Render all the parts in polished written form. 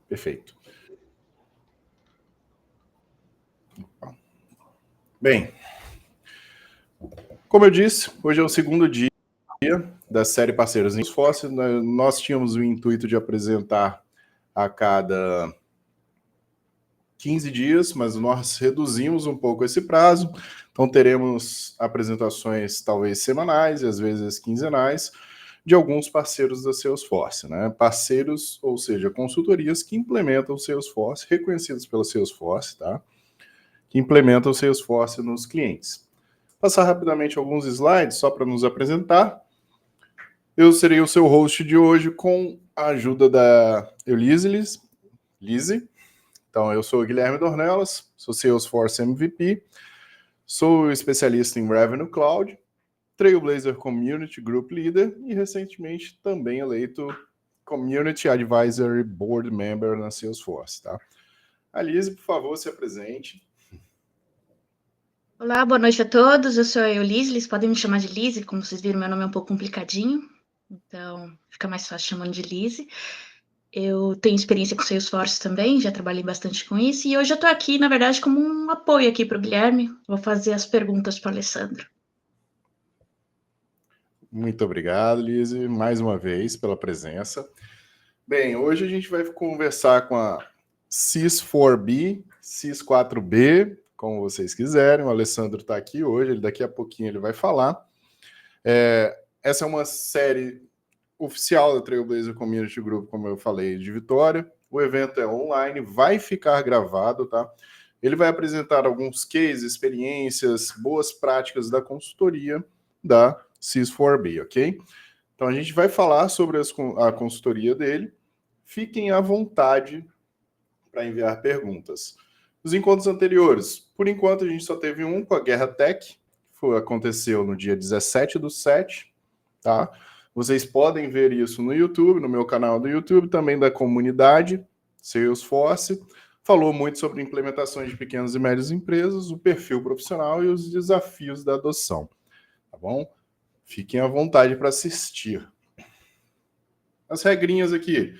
Perfeito. Bem, como eu disse, hoje é o segundo dia da série Parceiros em Salesforce. Nós tínhamos o intuito de apresentar a cada 15 dias, mas nós reduzimos um pouco esse prazo. Então teremos apresentações talvez semanais e às vezes quinzenais de alguns parceiros da Salesforce, né? Parceiros, ou seja, consultorias que implementam o Salesforce, reconhecidos pela Salesforce, tá? Que implementam o Salesforce nos clientes. Passar rapidamente alguns slides só para nos apresentar. Eu serei o seu host de hoje com a ajuda da Lise. Então, eu sou o Guilherme Dornelas, sou Salesforce MVP, sou especialista em Revenue Cloud, Trailblazer Community Group Leader e recentemente também eleito Community Advisory Board Member na Salesforce, tá? A Lise, por favor, se apresente. Olá, boa noite a todos. Eu sou a Eulise, eles podem me chamar de Lise, como vocês viram, meu nome é um pouco complicadinho, então fica mais fácil chamando de Lise. Eu tenho experiência com Salesforce também, já trabalhei bastante com isso, e hoje eu estou aqui, na verdade, como um apoio aqui para o Guilherme. Vou fazer as perguntas para o Alessandro. Muito obrigado, Lise, mais uma vez pela presença. Bem, hoje a gente vai conversar com a SIS4B, SIS4B, como vocês quiserem. O Alessandro está aqui hoje, daqui a pouquinho ele vai falar. Essa é uma série oficial da Trailblazer Community Group, como eu falei, de Vitória. O evento é online, vai ficar gravado, tá? Ele vai apresentar alguns cases, experiências, boas práticas da consultoria da SIS4B, ok? Então a gente vai falar sobre a consultoria dele. Fiquem à vontade para enviar perguntas. Os encontros anteriores, por enquanto a gente só teve um com a Guerra Tech, aconteceu no dia 17/7, tá? Vocês podem ver isso no YouTube, no meu canal do YouTube, também da comunidade Salesforce. Falou muito sobre implementações de pequenas e médias empresas, o perfil profissional e os desafios da adoção, tá bom? Fiquem à vontade para assistir. As regrinhas aqui.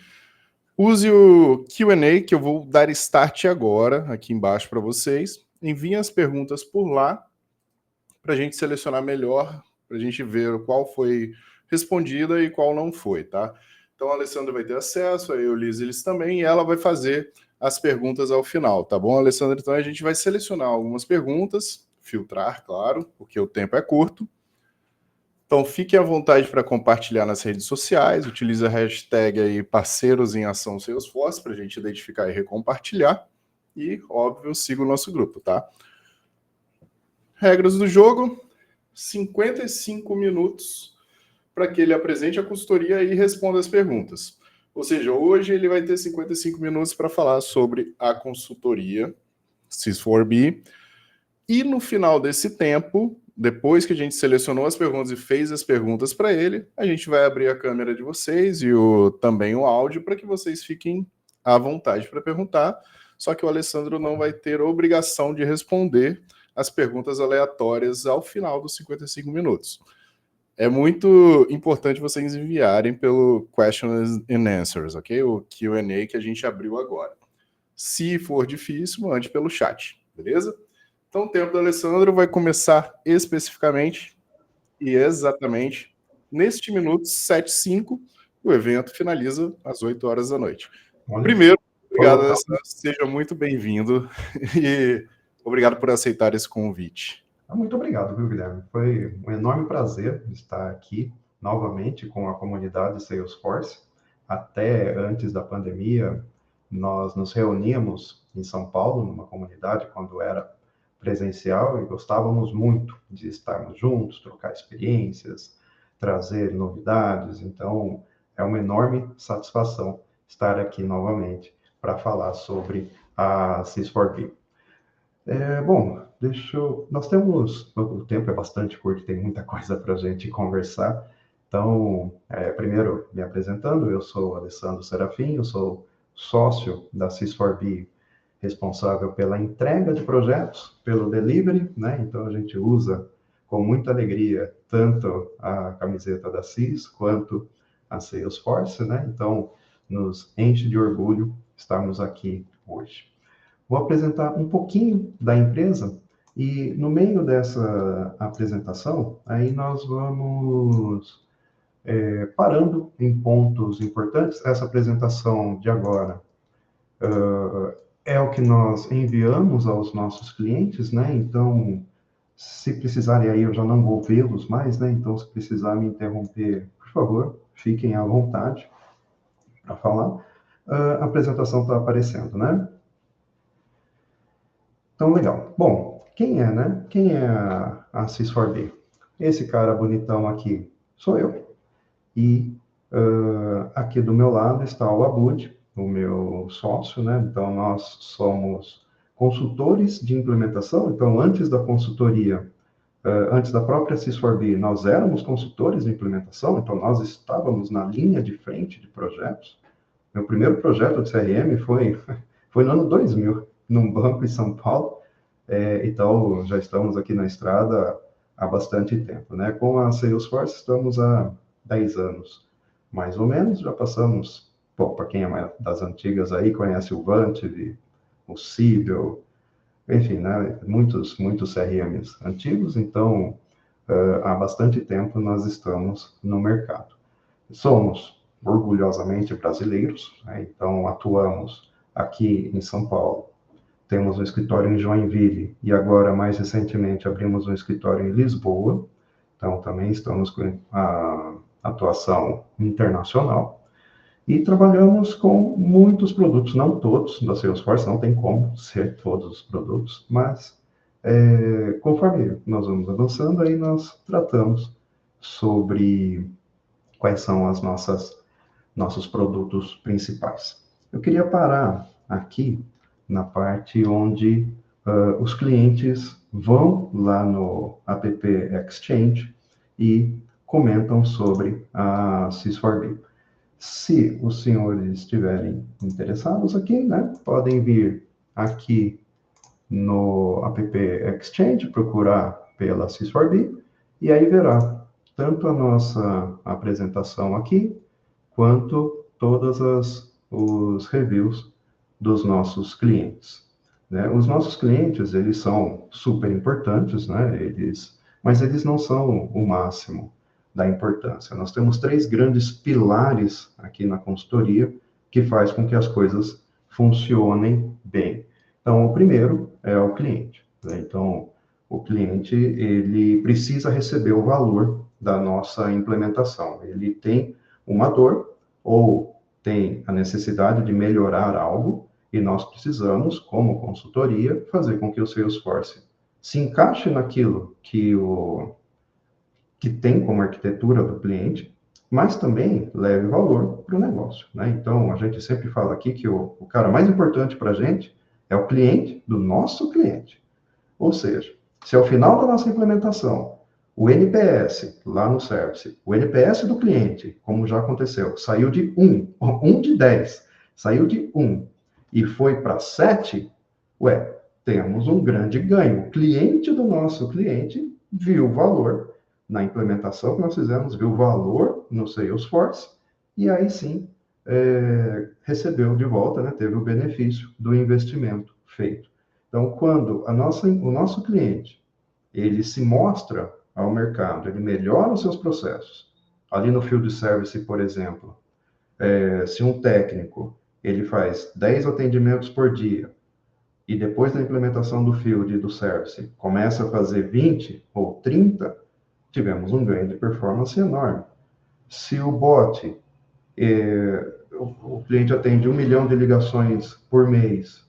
Use o Q&A, que eu vou dar start agora, aqui embaixo para vocês. Enviem as perguntas por lá, para a gente selecionar melhor, para a gente ver qual foi respondida e qual não foi, tá? Então a Alessandra vai ter acesso, a Eulise eles também, e ela vai fazer as perguntas ao final, tá bom, Alessandra? Então a gente vai selecionar algumas perguntas, filtrar, claro, porque o tempo é curto. Então fiquem à vontade para compartilhar nas redes sociais, utilize a hashtag aí Parceiros em Ação Salesforce para a gente identificar e recompartilhar. E, óbvio, siga o nosso grupo, tá? Regras do jogo, 55 minutos para que ele apresente a consultoria e responda as perguntas. Ou seja, hoje ele vai ter 55 minutos para falar sobre a consultoria SIS4B. E no final desse tempo, depois que a gente selecionou as perguntas e fez as perguntas para ele, a gente vai abrir a câmera de vocês e também o áudio para que vocês fiquem à vontade para perguntar. Só que o Alessandro não vai ter obrigação de responder as perguntas aleatórias ao final dos 55 minutos. É muito importante vocês enviarem pelo Questions and Answers, ok? O Q&A que a gente abriu agora. Se for difícil, mande pelo chat, beleza? Então o tempo do Alessandro vai começar especificamente e exatamente neste minuto 7:05. O evento finaliza às 8 horas da noite. Primeiro, obrigado, Alessandro. Seja muito bem-vindo e obrigado por aceitar esse convite. Muito obrigado, viu, Guilherme? Foi um enorme prazer estar aqui novamente com a comunidade Salesforce. Até antes da pandemia, nós nos reuníamos em São Paulo, numa comunidade, quando era presencial, e gostávamos muito de estarmos juntos, trocar experiências, trazer novidades. Então, é uma enorme satisfação estar aqui novamente para falar sobre a SIS4B. Nós temos, o tempo é bastante curto, tem muita coisa para a gente conversar. Então, primeiro, me apresentando, eu sou Alessandro Serafim, eu sou sócio da SIS4B, responsável pela entrega de projetos, pelo delivery, né? Então, a gente usa com muita alegria tanto a camiseta da SIS quanto a Salesforce, né? Então, nos enche de orgulho estarmos aqui hoje. Vou apresentar um pouquinho da empresa e no meio dessa apresentação, aí nós vamos parando em pontos importantes. Essa apresentação de agora é o que nós enviamos aos nossos clientes, né? Então, se precisarem aí, eu já não vou vê-los mais, né? Então, se precisar me interromper, por favor, fiquem à vontade para falar. A apresentação está aparecendo, né? Então, legal. Bom, quem é, né? Quem é a Sys4B? Esse cara bonitão aqui sou eu. E aqui do meu lado está o Abud, o meu sócio, né? Então, nós somos consultores de implementação. Então, antes da consultoria, antes da própria Sys4B, nós éramos consultores de implementação. Então, nós estávamos na linha de frente de projetos. Meu primeiro projeto de CRM foi no ano 2000, num banco em São Paulo. Então, já estamos aqui na estrada há bastante tempo, né? Com a Salesforce, estamos há 10 anos, mais ou menos. Já passamos, para quem é mais das antigas aí, conhece o Vantive, o Siebel, enfim, né? Muitos CRMs antigos. Então, há bastante tempo nós estamos no mercado. Somos orgulhosamente brasileiros, né? Então atuamos aqui em São Paulo. Temos um escritório em Joinville e agora, mais recentemente, abrimos um escritório em Lisboa. Então, também estamos com a atuação internacional. E trabalhamos com muitos produtos, não todos da Salesforce, não tem como ser todos os produtos, mas conforme nós vamos avançando, aí nós tratamos sobre quais são as nossos produtos principais. Eu queria parar aqui na parte onde os clientes vão lá no App Exchange e comentam sobre a Sys4B. Se os senhores estiverem interessados aqui, né, podem vir aqui no App Exchange, procurar pela Sys4B, e aí verá tanto a nossa apresentação aqui, quanto todos os reviews dos nossos clientes, né? Os nossos clientes, eles são super importantes, né? Mas eles não são o máximo da importância. Nós temos 3 grandes pilares aqui na consultoria que faz com que as coisas funcionem bem. Então, o primeiro é o cliente, né? Então, o cliente, ele precisa receber o valor da nossa implementação. Ele tem uma dor ou tem a necessidade de melhorar algo e nós precisamos, como consultoria, fazer com que o Salesforce se encaixe naquilo que tem como arquitetura do cliente, mas também leve valor para o negócio, né? Então, a gente sempre fala aqui que o cara mais importante para a gente é o cliente do nosso cliente. Ou seja, se ao final da nossa implementação, o NPS lá no Service, o NPS do cliente, como já aconteceu, saiu de 1 de 10, saiu de 1 e foi para 7, temos um grande ganho. O cliente do nosso cliente viu o valor na implementação que nós fizemos, viu o valor no Salesforce, e aí sim recebeu de volta, né, teve o benefício do investimento feito. Então, quando o nosso cliente, ele se mostra ao mercado, ele melhora os seus processos. Ali no Field Service, por exemplo, se um técnico, ele faz 10 atendimentos por dia, e depois da implementação do Field e do Service, começa a fazer 20 ou 30, tivemos um ganho de performance enorme. Se o bot, o cliente atende 1 milhão de ligações por mês,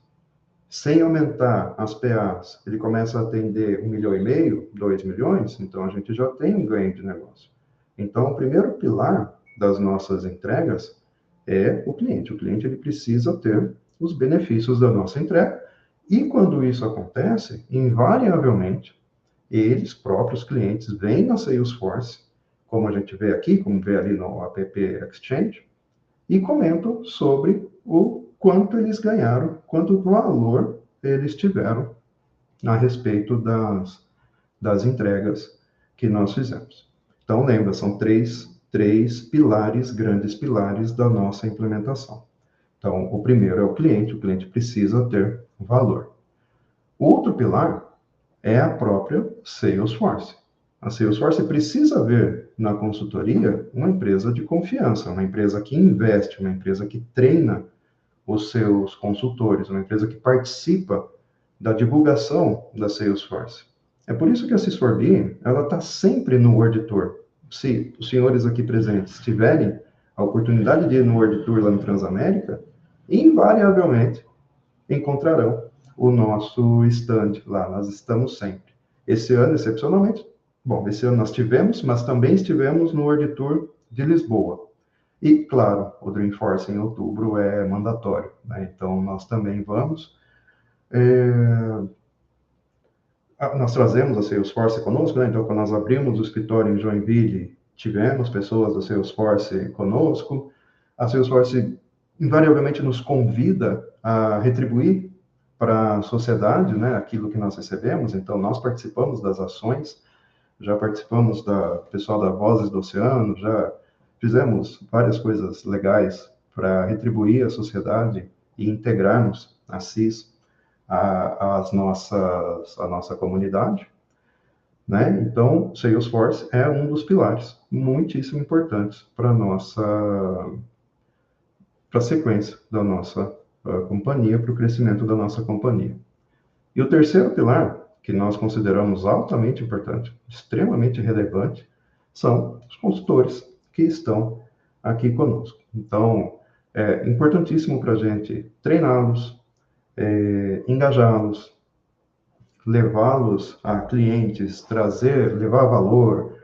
sem aumentar as PAs, ele começa a atender 1,5 milhão, 2 milhões, então a gente já tem um ganho de negócio. Então, o primeiro pilar das nossas entregas é o cliente. O cliente, ele precisa ter os benefícios da nossa entrega, e quando isso acontece, invariavelmente, eles próprios clientes vêm na Salesforce, como a gente vê aqui, como vê ali no App Exchange, e comentam sobre o quanto eles ganharam, quanto valor eles tiveram a respeito das entregas que nós fizemos. Então, lembra, são três pilares, grandes pilares da nossa implementação. Então, o primeiro é o cliente precisa ter valor. O outro pilar é a própria Salesforce. A Salesforce precisa ver na consultoria uma empresa de confiança, uma empresa que investe, uma empresa que treina os seus consultores, uma empresa que participa da divulgação da Salesforce. É por isso que a Sys4B, ela está sempre no World Tour. Se os senhores aqui presentes tiverem a oportunidade de ir no World Tour lá no Transamérica, invariavelmente encontrarão o nosso stand lá. Nós estamos sempre. Esse ano, excepcionalmente, bom, esse ano nós tivemos, mas também estivemos no World Tour de Lisboa. E, claro, o Dreamforce em outubro é mandatório, né? Então, nós também vamos. Nós trazemos a Salesforce conosco, né? Então, quando nós abrimos o escritório em Joinville, tivemos pessoas da Salesforce conosco. A Salesforce, invariavelmente, nos convida a retribuir para a sociedade, né, aquilo que nós recebemos. Então, nós participamos das ações, já participamos da pessoal da Vozes do Oceano, já fizemos várias coisas legais para retribuir a sociedade e integrarmos a CIS a nossa comunidade, né? Então, Salesforce é um dos pilares muitíssimo importantes para a sequência da nossa companhia, para o crescimento da nossa companhia. E o terceiro pilar, que nós consideramos altamente importante, extremamente relevante, são os consultores que estão aqui conosco. Então, é importantíssimo para a gente treiná-los, engajá-los, levá-los a clientes, levar valor.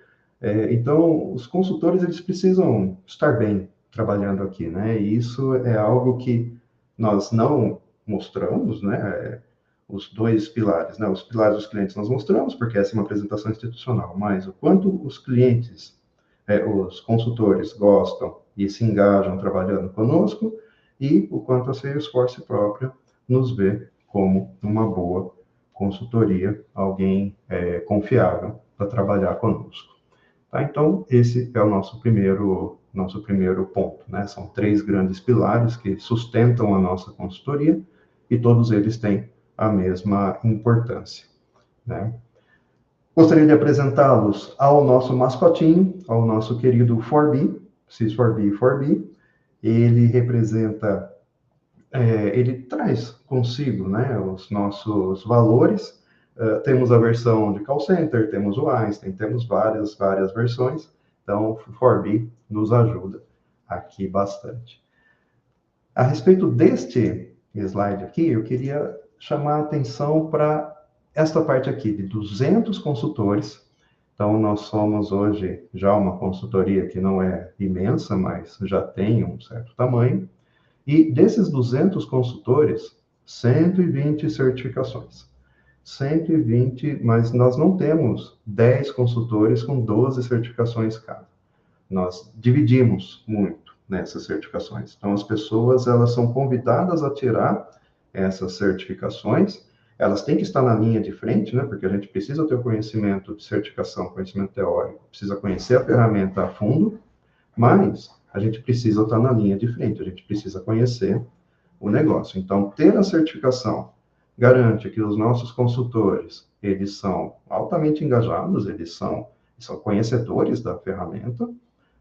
Então, os consultores, eles precisam estar bem trabalhando aqui, né? E isso é algo que nós não mostramos, né? Os dois pilares, né? Os pilares dos clientes nós mostramos, porque essa é uma apresentação institucional, mas o quanto os clientes, os consultores gostam e se engajam trabalhando conosco, e o quanto a Salesforce própria nos vê como uma boa consultoria, alguém confiável para trabalhar conosco. Tá? Então, esse é o nosso primeiro ponto, né? São 3 grandes pilares que sustentam a nossa consultoria e todos eles têm a mesma importância, né? Gostaria de apresentá-los ao nosso mascotinho, ao nosso querido 4B, Sys4B 4B. Ele representa, ele traz consigo, né, os nossos valores. Temos a versão de call center, temos o Einstein, temos várias versões. Então, o 4B nos ajuda aqui bastante. A respeito deste slide aqui, eu queria chamar a atenção para esta parte aqui, de 200 consultores. Então, nós somos hoje já uma consultoria que não é imensa, mas já tem um certo tamanho. E desses 200 consultores, 120 certificações. 120, mas nós não temos 10 consultores com 12 certificações cada. Nós dividimos muito nessas certificações. Então, as pessoas, elas são convidadas a tirar essas certificações. Elas têm que estar na linha de frente, né? Porque a gente precisa ter o conhecimento de certificação, conhecimento teórico, precisa conhecer a ferramenta a fundo, mas a gente precisa estar na linha de frente, a gente precisa conhecer o negócio. Então, ter a certificação garante que os nossos consultores, eles são altamente engajados, eles são conhecedores da ferramenta,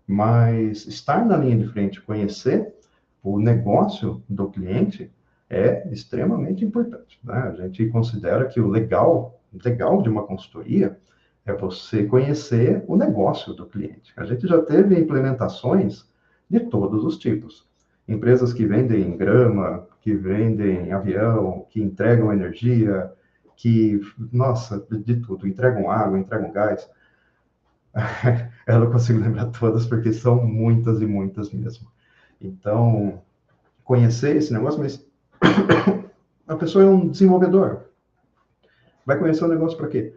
mas estar na linha de frente, conhecer o negócio do cliente é extremamente importante, né? A gente considera que o legal de uma consultoria é você conhecer o negócio do cliente. A gente já teve implementações de todos os tipos. Empresas que vendem grama, que vendem avião, que entregam energia, que, nossa, de tudo, entregam água, entregam gás. Eu não consigo lembrar todas, porque são muitas e muitas mesmo. Então, conhecer esse negócio, mas a pessoa é um desenvolvedor. Vai conhecer o negócio para quê?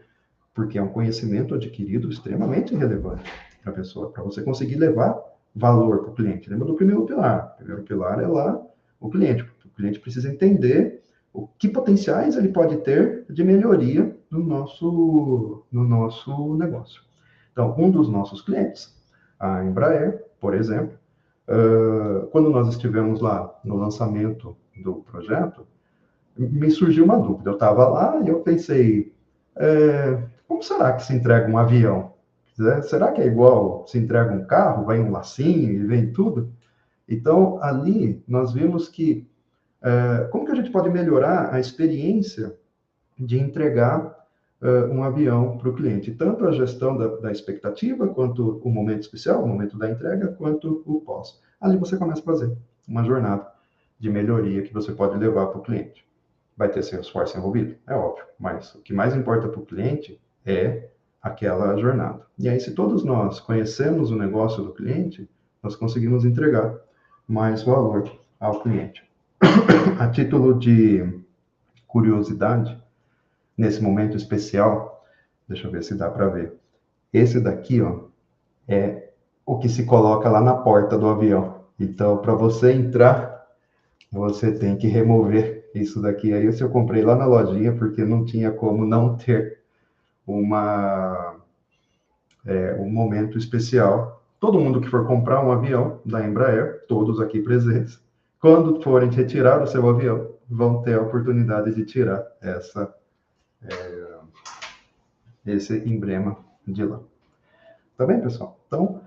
Porque é um conhecimento adquirido extremamente relevante para a pessoa, para você conseguir levar valor para o cliente. Lembra do primeiro pilar? O primeiro pilar é lá o cliente. O cliente precisa entender o que potenciais ele pode ter de melhoria no nosso negócio. Então, um dos nossos clientes, a Embraer, por exemplo, Quando nós estivemos lá no lançamento do projeto, me surgiu uma dúvida. Eu estava lá e eu pensei, como será que se entrega um avião? Será que é igual se entrega um carro, vai um lacinho e vem tudo? Então, ali nós vimos que como que a gente pode melhorar a experiência de entregar um avião para o cliente, tanto a gestão da expectativa, quanto o momento especial, o momento da entrega, quanto o pós. Ali você começa a fazer uma jornada de melhoria que você pode levar para o cliente. Vai ter Salesforce envolvido? É óbvio, mas o que mais importa para o cliente é aquela jornada. E aí, se todos nós conhecemos o negócio do cliente, nós conseguimos entregar mais valor ao cliente. A título de curiosidade, nesse momento especial, deixa eu ver se dá para ver. Esse daqui, ó, é o que se coloca lá na porta do avião. Então, para você entrar, você tem que remover isso daqui. Aí eu comprei lá na lojinha, porque não tinha como não ter um momento especial. Todo mundo que for comprar um avião da Embraer, todos aqui presentes, quando forem retirar o seu avião, vão ter a oportunidade de tirar esse emblema de lá. Tá bem, pessoal? Então,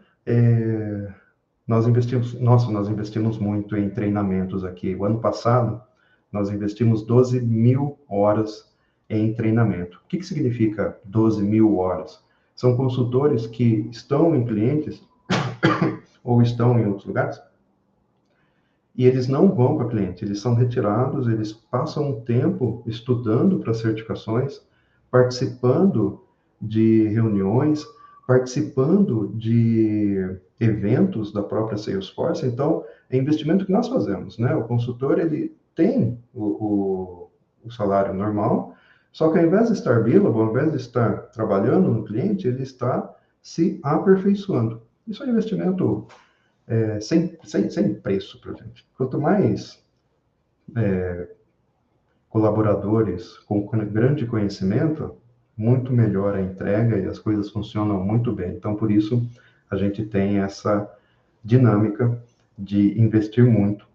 nós investimos muito em treinamentos aqui. O ano passado, nós investimos 12 mil horas em treinamento. O que significa 12 mil horas? São consultores que estão em clientes ou estão em outros lugares e eles não vão para cliente, eles são retirados, eles passam um tempo estudando para certificações, participando de reuniões, participando de eventos da própria Salesforce. Então, é investimento que nós fazemos, né? O consultor, ele tem o salário normal, só que ao invés de estar billable, ao invés de estar trabalhando no cliente, ele está se aperfeiçoando. Isso é um investimento sem preço para a gente. Quanto mais colaboradores com grande conhecimento, muito melhor a entrega e as coisas funcionam muito bem. Então, por isso, a gente tem essa dinâmica de investir muito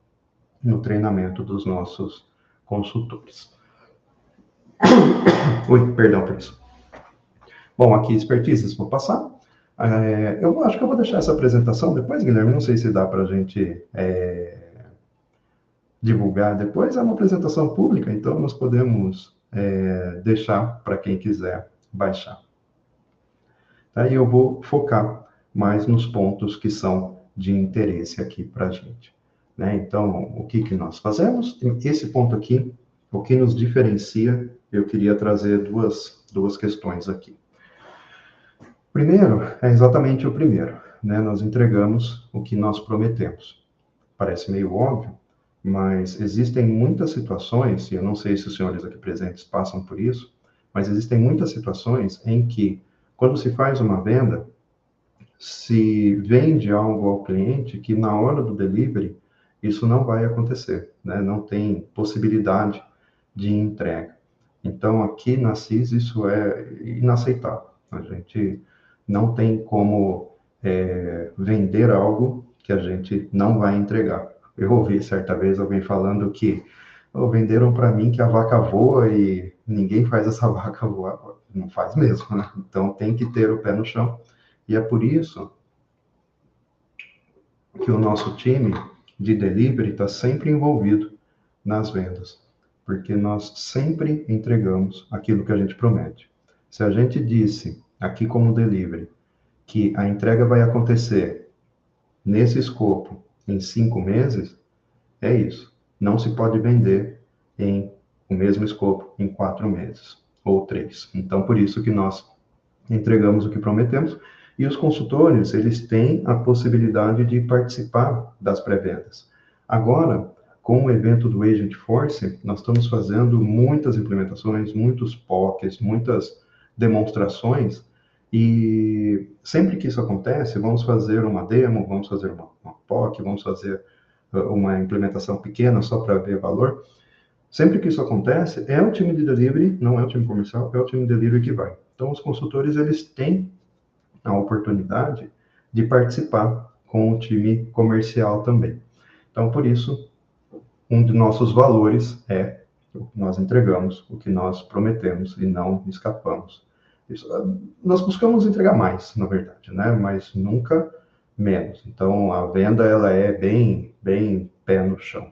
no treinamento dos nossos consultores. Ui, perdão por isso. Bom, aqui, expertises, vou passar. Eu acho que eu vou deixar essa apresentação depois, Guilherme, não sei se dá para a gente divulgar depois. É uma apresentação pública, então nós podemos deixar para quem quiser baixar. Aí eu vou focar mais nos pontos que são de interesse aqui para a gente. Né? Então, o que nós fazemos? Esse ponto aqui, o que nos diferencia, eu queria trazer duas questões aqui. Primeiro, é exatamente o primeiro, né? Nós entregamos o que nós prometemos. Parece meio óbvio, mas existem muitas situações, e eu não sei se os senhores aqui presentes passam por isso, mas existem muitas situações em que, quando se faz uma venda, se vende algo ao cliente que na hora do delivery, isso não vai acontecer, né? Não tem possibilidade de entrega. Então, aqui na CIS, isso é inaceitável. A gente não tem como vender algo que a gente não vai entregar. Eu ouvi certa vez alguém falando que venderam para mim que a vaca voa e ninguém faz essa vaca voar. Não faz mesmo, né? Então tem que ter o pé no chão. E é por isso que o nosso time de delivery está sempre envolvido nas vendas, porque nós sempre entregamos aquilo que a gente promete. Se a gente disse aqui como delivery que a entrega vai acontecer nesse escopo em 5 meses, é isso. Não se pode vender em o mesmo escopo em 4 meses ou 3. Então, por isso que nós entregamos o que prometemos. E os consultores, eles têm a possibilidade de participar das pré-vendas. Agora, com o evento do Agent Force, nós estamos fazendo muitas implementações, muitos POCs, muitas demonstrações, e sempre que isso acontece, vamos fazer uma demo, vamos fazer uma POC, vamos fazer uma implementação pequena só para ver valor. Sempre que isso acontece, é o time de delivery, não é o time comercial, é o time de delivery que vai. Então, os consultores, eles têm a oportunidade de participar com o time comercial também. Então, por isso, um de nossos valores é o que nós entregamos, o que nós prometemos e não escapamos. Isso, nós buscamos entregar mais, na verdade, né? Mas nunca menos. Então, a venda ela é bem pé no chão.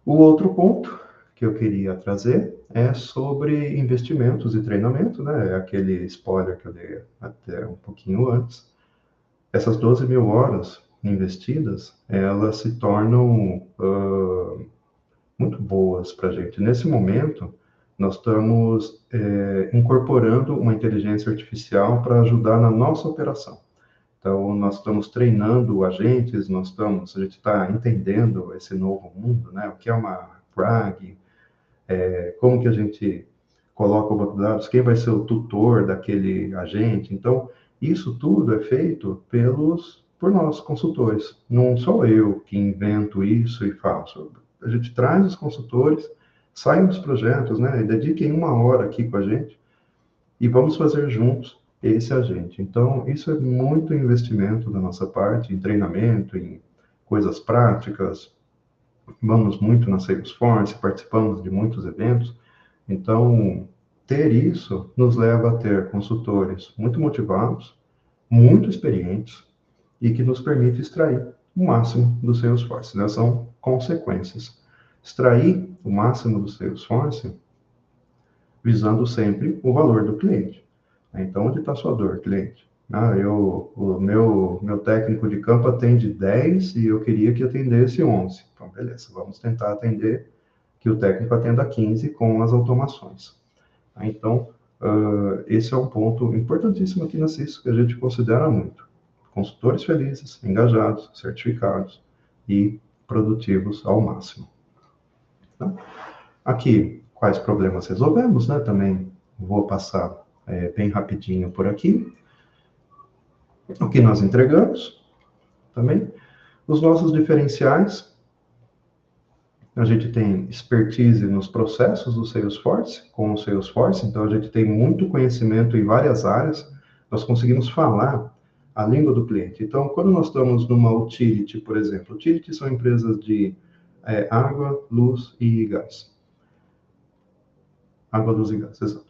O outro ponto que eu queria trazer é sobre investimentos e treinamento, né? Aquele spoiler que eu dei até um pouquinho antes. Essas 12 mil horas investidas, elas se tornam muito boas para a gente. Nesse momento, nós estamos incorporando uma inteligência artificial para ajudar na nossa operação. Então, nós estamos treinando agentes, a gente está entendendo esse novo mundo, né? O que é uma RAG, como que a gente coloca o banco de dados, quem vai ser o tutor daquele agente. Então, isso tudo é feito por nós, consultores. Não sou eu que invento isso e faço. A gente traz os consultores, saem dos projetos, né? E dediquem 1 hora aqui com a gente e vamos fazer juntos esse agente. Então, isso é muito investimento da nossa parte, em treinamento, em coisas práticas. Vamos muito na Salesforce, participamos de muitos eventos. Então, ter isso nos leva a ter consultores muito motivados, muito experientes e que nos permite extrair o máximo do Salesforce, né? São consequências. Extrair o máximo do Salesforce visando sempre o valor do cliente. Então, onde está a sua dor, cliente? O meu técnico de campo atende 10 e eu queria que atendesse 11. Então, beleza, vamos tentar atender que o técnico atenda 15 com as automações. Então, esse é um ponto importantíssimo aqui na CISO que a gente considera muito. Consultores felizes, engajados, certificados e produtivos ao máximo. Então, aqui, quais problemas resolvemos, né? Também vou passar bem rapidinho por aqui. O que nós entregamos também. Os nossos diferenciais. A gente tem expertise nos processos do Salesforce, com o Salesforce, então a gente tem muito conhecimento em várias áreas. Nós conseguimos falar a língua do cliente. Então, quando nós estamos numa utility, por exemplo, utility são empresas de água, luz e gás. Água, luz e gás, exato.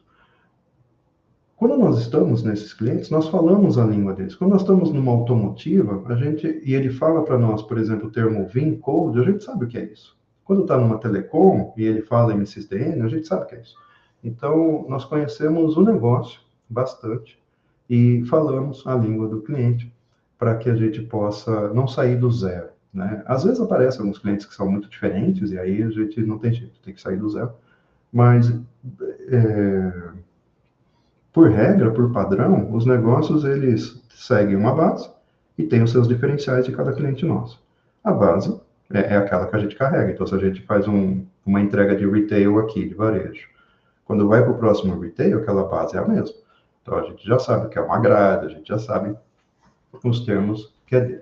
Quando nós estamos nesses clientes, nós falamos a língua deles. Quando nós estamos numa automotiva, e ele fala para nós, por exemplo, o termo VIN Code, a gente sabe o que é isso. Quando está numa telecom e ele fala MSDN, a gente sabe o que é isso. Então, nós conhecemos o negócio bastante e falamos a língua do cliente para que a gente possa não sair do zero, né? Às vezes aparecem alguns clientes que são muito diferentes e aí a gente não tem jeito, tem que sair do zero. Mas por regra, por padrão, os negócios, eles seguem uma base e têm os seus diferenciais de cada cliente nosso. A base é aquela que a gente carrega. Então, se a gente faz uma entrega de retail aqui, de varejo, quando vai para o próximo retail, aquela base é a mesma. Então, a gente já sabe o que é uma grade, a gente já sabe os termos que é dele.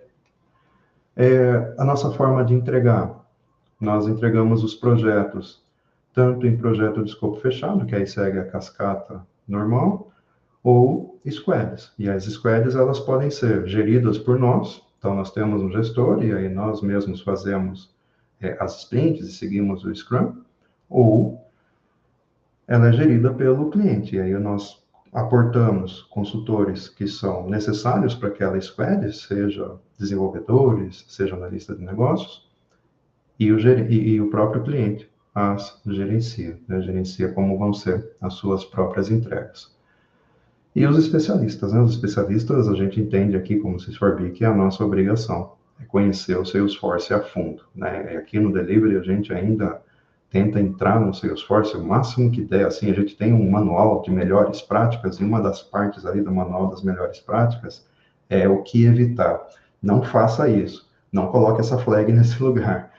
A nossa forma de entregar. Nós entregamos os projetos, tanto em projeto de escopo fechado, que aí segue a cascata normal, ou squads. E as squads, elas podem ser geridas por nós. Então, nós temos um gestor e aí nós mesmos fazemos as sprints e seguimos o Scrum, ou ela é gerida pelo cliente. E aí nós aportamos consultores que são necessários para aquela squad, seja desenvolvedores, seja analista de negócios, e o próprio cliente as gerencia, né? Gerencia como vão ser as suas próprias entregas. E os especialistas, né? Os especialistas, a gente entende aqui como Sys4B que é a nossa obrigação, é conhecer o Salesforce a fundo, né? Aqui no Delivery a gente ainda tenta entrar no Salesforce o máximo que der, assim, a gente tem um manual de melhores práticas, e uma das partes ali do manual das melhores práticas é o que evitar. Não faça isso, não coloque essa flag nesse lugar,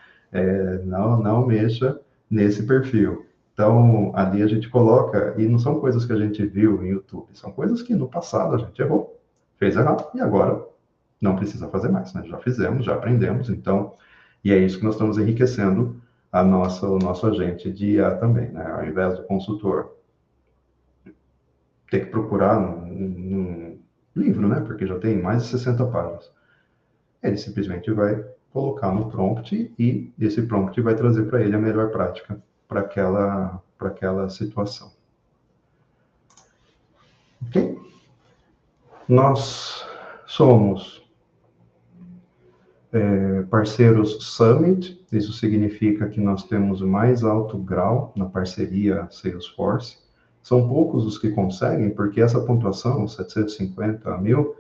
não mexa nesse perfil. Então, ali a gente coloca, e não são coisas que a gente viu no YouTube, são coisas que no passado a gente errou, fez errado, e agora não precisa fazer mais, né? Já fizemos, já aprendemos, então, e é isso que nós estamos enriquecendo o nosso agente de IA também, né? Ao invés do consultor ter que procurar num livro, né? Porque já tem mais de 60 páginas. ele simplesmente vai colocar no prompt e esse prompt vai trazer para ele a melhor prática para aquela situação. Ok? Nós somos parceiros Summit, isso significa que nós temos o mais alto grau na parceria Salesforce. São poucos os que conseguem, porque essa pontuação, 750 a 1000,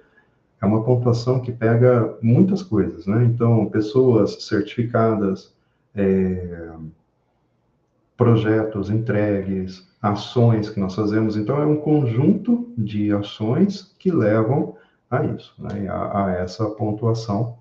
é uma pontuação que pega muitas coisas, né? Então, pessoas certificadas, projetos entregues, ações que nós fazemos. Então, é um conjunto de ações que levam a isso, né? A essa pontuação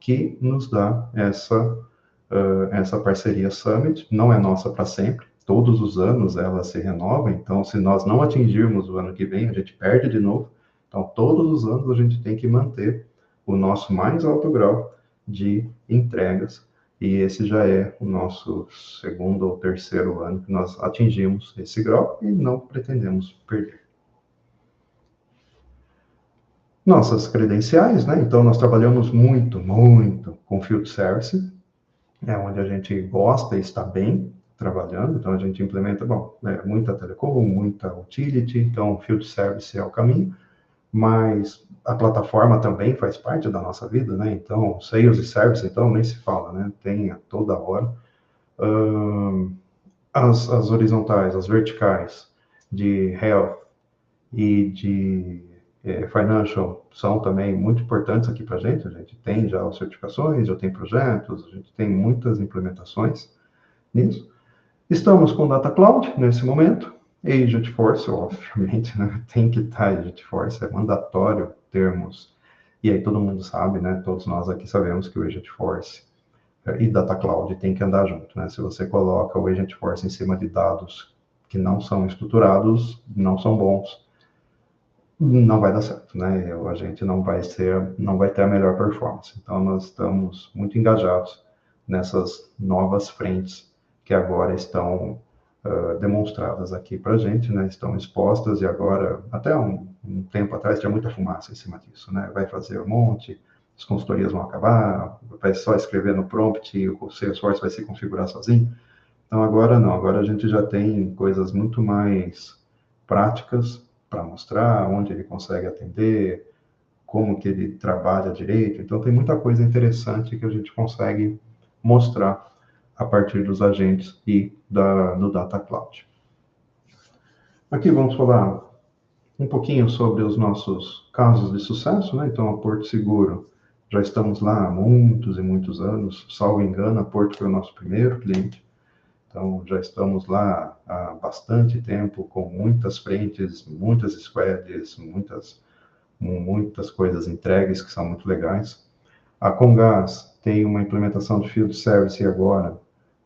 que nos dá essa parceria Summit. Não é nossa para sempre, todos os anos ela se renova, então se nós não atingirmos o ano que vem, a gente perde de novo. Então, todos os anos a gente tem que manter o nosso mais alto grau de entregas, e esse já é o nosso segundo ou terceiro ano que nós atingimos esse grau e não pretendemos perder. Nossas credenciais, né? Então, nós trabalhamos muito com Field Service, é onde a gente gosta e está bem trabalhando. Então, a gente implementa, muita telecom, muita utility, então Field Service é o caminho, mas a plataforma também faz parte da nossa vida, né? Então, Sales e Service, então, nem se fala, né? Tem a toda hora. As horizontais, as verticais de Health e de Financial são também muito importantes aqui para a gente tem já as certificações, já tem projetos, a gente tem muitas implementações nisso. Estamos com Data Cloud nesse momento, Agentforce, obviamente, né? Tem que estar Agentforce, é mandatório termos, e aí todo mundo sabe, né? Todos nós aqui sabemos que o Agentforce e Data Cloud tem que andar junto, né? Se você coloca o Agentforce em cima de dados que não são estruturados, não são bons, não vai dar certo, né? A gente não vai ter a melhor performance. Então, nós estamos muito engajados nessas novas frentes que agora estão demonstradas aqui para a gente, né? Estão expostas, e agora, até um tempo atrás, tinha muita fumaça em cima disso, né? Vai fazer um monte, as consultorias vão acabar, vai só escrever no prompt e o Salesforce vai se configurar sozinho. Então, agora não, agora a gente já tem coisas muito mais práticas para mostrar, onde ele consegue atender, como que ele trabalha direito. Então, tem muita coisa interessante que a gente consegue mostrar a partir dos agentes e do Data Cloud. Aqui vamos falar um pouquinho sobre os nossos casos de sucesso, né? Então, a Porto Seguro, já estamos lá há muitos e muitos anos, salvo engano, a Porto foi o nosso primeiro cliente. Então, já estamos lá há bastante tempo, com muitas frentes, muitas squads, muitas coisas entregues que são muito legais. A Comgás tem uma implementação de Field Service agora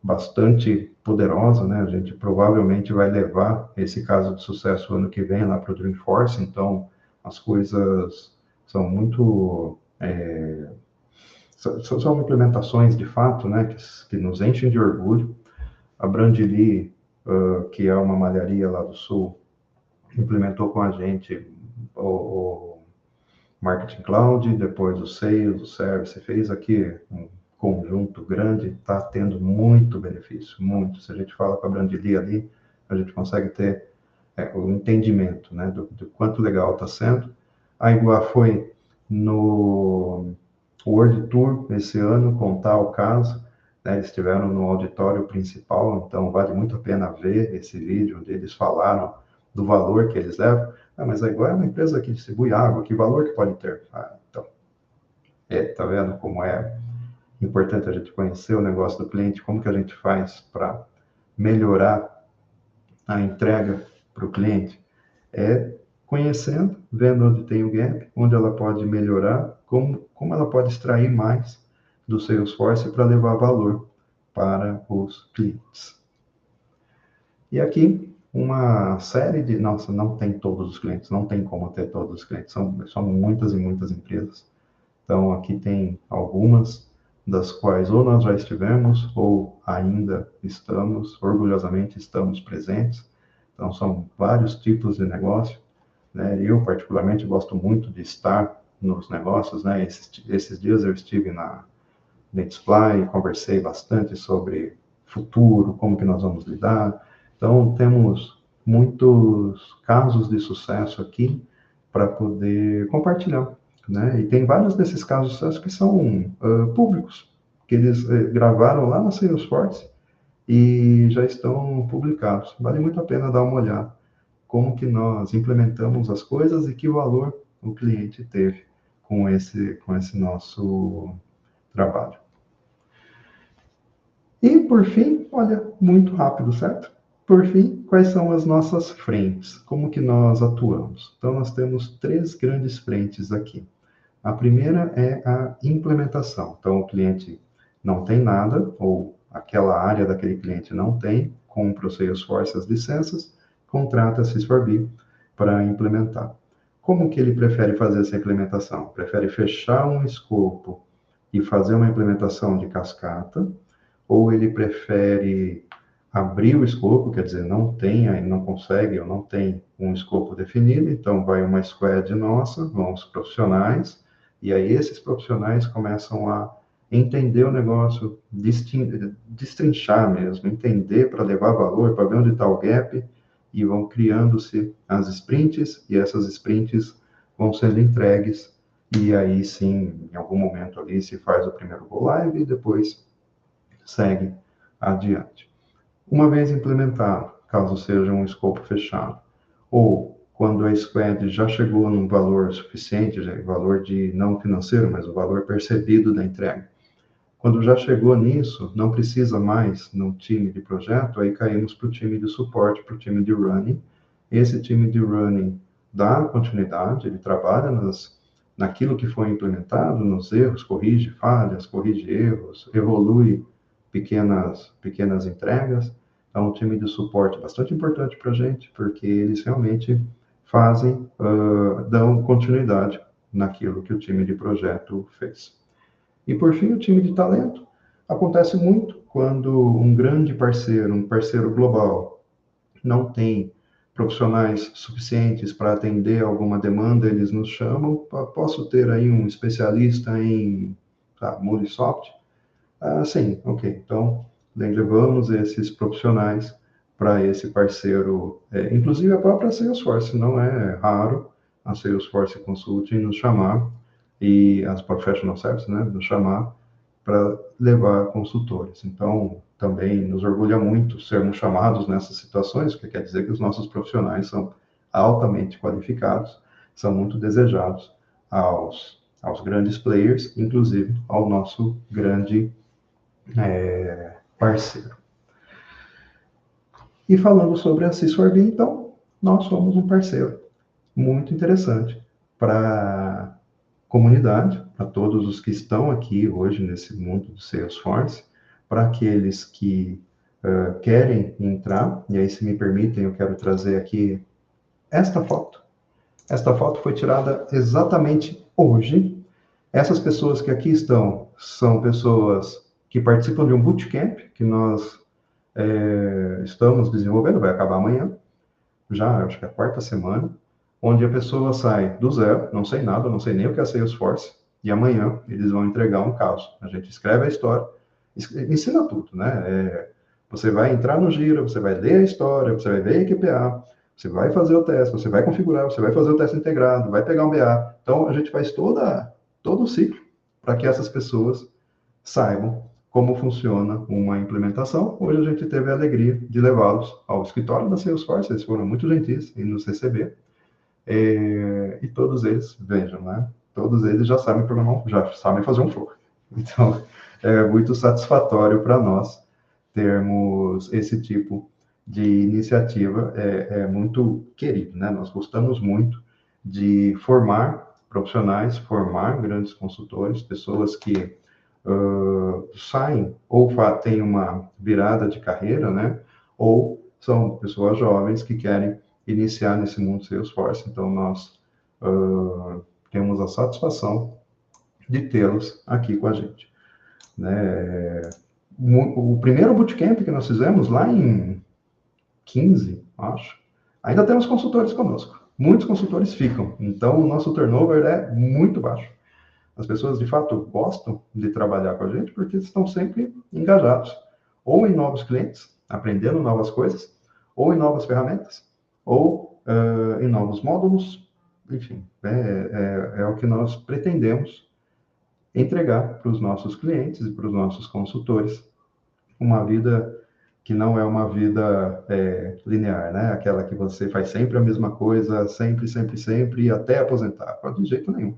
bastante poderosa, né? A gente provavelmente vai levar esse caso de sucesso ano que vem lá para o Dreamforce, então as coisas são muito... são implementações de fato, né? Que nos enchem de orgulho. A Brandly, que é uma malharia lá do Sul, implementou com a gente o Marketing Cloud, depois o Sales, o Service, fez aqui um conjunto grande, está tendo muito benefício, muito. Se a gente fala com a Brandly ali, a gente consegue ter o entendimento, né, do quanto legal está sendo. A Iguá foi no World Tour esse ano contar o caso, né? Eles estiveram no auditório principal, então vale muito a pena ver esse vídeo onde eles falaram do valor que eles levam. Mas a Iguá é uma empresa que distribui água, que valor que pode ter? Então, tá vendo como é importante a gente conhecer o negócio do cliente, como que a gente faz para melhorar a entrega para o cliente? Conhecendo, vendo onde tem o gap, onde ela pode melhorar, como ela pode extrair mais do Salesforce para levar valor para os clientes. E aqui, uma série de... Nossa, não tem todos os clientes, não tem como ter todos os clientes, são muitas e muitas empresas. Então, aqui tem algumas das quais ou nós já estivemos, ou ainda estamos, orgulhosamente estamos presentes. Então, são vários tipos de negócio, né? Eu, particularmente, gosto muito de estar nos negócios, né? Esses dias eu estive na Netfly, conversei bastante sobre futuro, como que nós vamos lidar. Então, temos muitos casos de sucesso aqui para poder compartilhar, né? E tem vários desses casos de sucesso que são públicos, que eles gravaram lá na Salesforce e já estão publicados. Vale muito a pena dar uma olhada como que nós implementamos as coisas e que valor o cliente teve com esse nosso trabalho. E, por fim, olha, muito rápido, certo? Por fim, quais são as nossas frentes? Como que nós atuamos? Então, nós temos 3 grandes frentes aqui. A primeira é a implementação. Então, o cliente não tem nada, ou aquela área daquele cliente não tem, compra o Salesforce as licenças, contrata a Sys4B para implementar. Como que ele prefere fazer essa implementação? Prefere fechar um escopo e fazer uma implementação de cascata, ou ele prefere abrir o escopo, quer dizer, não consegue ou não tem um escopo definido, então vai uma squad nossa, vão os profissionais, e aí esses profissionais começam a entender o negócio, destrinchar mesmo, entender para levar valor, para ver onde está o gap, e vão criando-se as sprints, e essas sprints vão sendo entregues, e aí sim, em algum momento ali se faz o primeiro go live, e depois segue adiante. Uma vez implementado, caso seja um escopo fechado, ou quando a squad já chegou num valor suficiente, valor de não financeiro, mas o valor percebido da entrega, quando já chegou nisso, não precisa mais no time de projeto, aí caímos para o time de suporte, para o time de running. Esse time de running dá continuidade, ele trabalha naquilo que foi implementado, nos erros, corrige falhas, corrige erros, evolui pequenas entregas. Então, o time de suporte é bastante importante para a gente, porque eles realmente dão continuidade naquilo que o time de projeto fez. E, por fim, o time de talento. Acontece muito quando um grande parceiro, um parceiro global, não tem profissionais suficientes para atender alguma demanda, eles nos chamam, posso ter aí um especialista em Murisoft? Sim, ok. Então, levamos esses profissionais para esse parceiro, inclusive a própria Salesforce, não é raro a Salesforce Consulting nos chamar, e as Professional Services, né, nos chamar para levar consultores. Então, também nos orgulha muito sermos chamados nessas situações, porque quer dizer que os nossos profissionais são altamente qualificados, são muito desejados aos grandes players, inclusive ao nosso grande parceiro. E falando sobre a Sys4B, então, nós somos um parceiro muito interessante para a comunidade, para todos os que estão aqui hoje nesse mundo do Salesforce, para aqueles que querem entrar, e aí, se me permitem, eu quero trazer aqui esta foto. Esta foto foi tirada exatamente hoje. Essas pessoas que aqui estão são pessoas que participam de um bootcamp que nós estamos desenvolvendo, vai acabar amanhã, já acho que é a 4ª semana, onde a pessoa sai do zero, não sei nada, não sei nem o que é Salesforce, e amanhã eles vão entregar um caso. A gente escreve a história, ensina tudo, né? Você vai entrar no Gira, você vai ler a história, você vai ver a QPA, você vai fazer o teste, você vai configurar, você vai fazer o teste integrado, vai pegar um BA. Então, a gente faz todo o ciclo para que essas pessoas saibam como funciona uma implementação. Hoje a gente teve a alegria de levá-los ao escritório da Salesforce, eles foram muito gentis em nos receber, e todos eles, vejam, né? Todos eles já sabem programar, já sabem fazer um flow. Então, é muito satisfatório para nós termos esse tipo de iniciativa, é muito querido, né? Nós gostamos muito de formar profissionais, formar grandes consultores, pessoas que saem ou têm uma virada de carreira, né? Ou são pessoas jovens que querem iniciar nesse mundo Salesforce. Então, nós temos a satisfação de tê-los aqui com a gente, né? O primeiro bootcamp que nós fizemos lá em 15, acho, ainda temos consultores conosco. muitos consultores ficam. Então, o nosso turnover é muito baixo. As pessoas, de fato, gostam de trabalhar com a gente porque estão sempre engajados, ou em novos clientes, aprendendo novas coisas, ou em novas ferramentas, ou em novos módulos. Enfim, é o que nós pretendemos entregar para os nossos clientes e para os nossos consultores. Uma vida que não é uma vida linear, né? Aquela que você faz sempre a mesma coisa, sempre, sempre, sempre, e até aposentar. De jeito nenhum.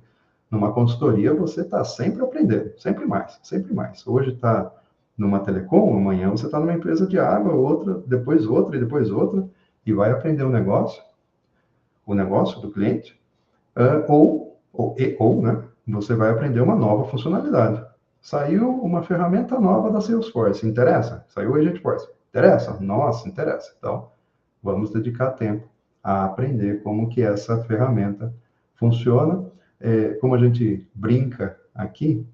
Numa consultoria, você está sempre aprendendo, sempre mais, sempre mais. Hoje está numa telecom, amanhã você está numa empresa de água, outra, e depois outra, e vai aprender o negócio do cliente, ou, né, você vai aprender uma nova funcionalidade. Saiu uma ferramenta nova da Salesforce, interessa? Saiu o Agentforce, interessa? Nossa, interessa. Então, vamos dedicar tempo a aprender como que essa ferramenta funciona. Como a gente brinca aqui,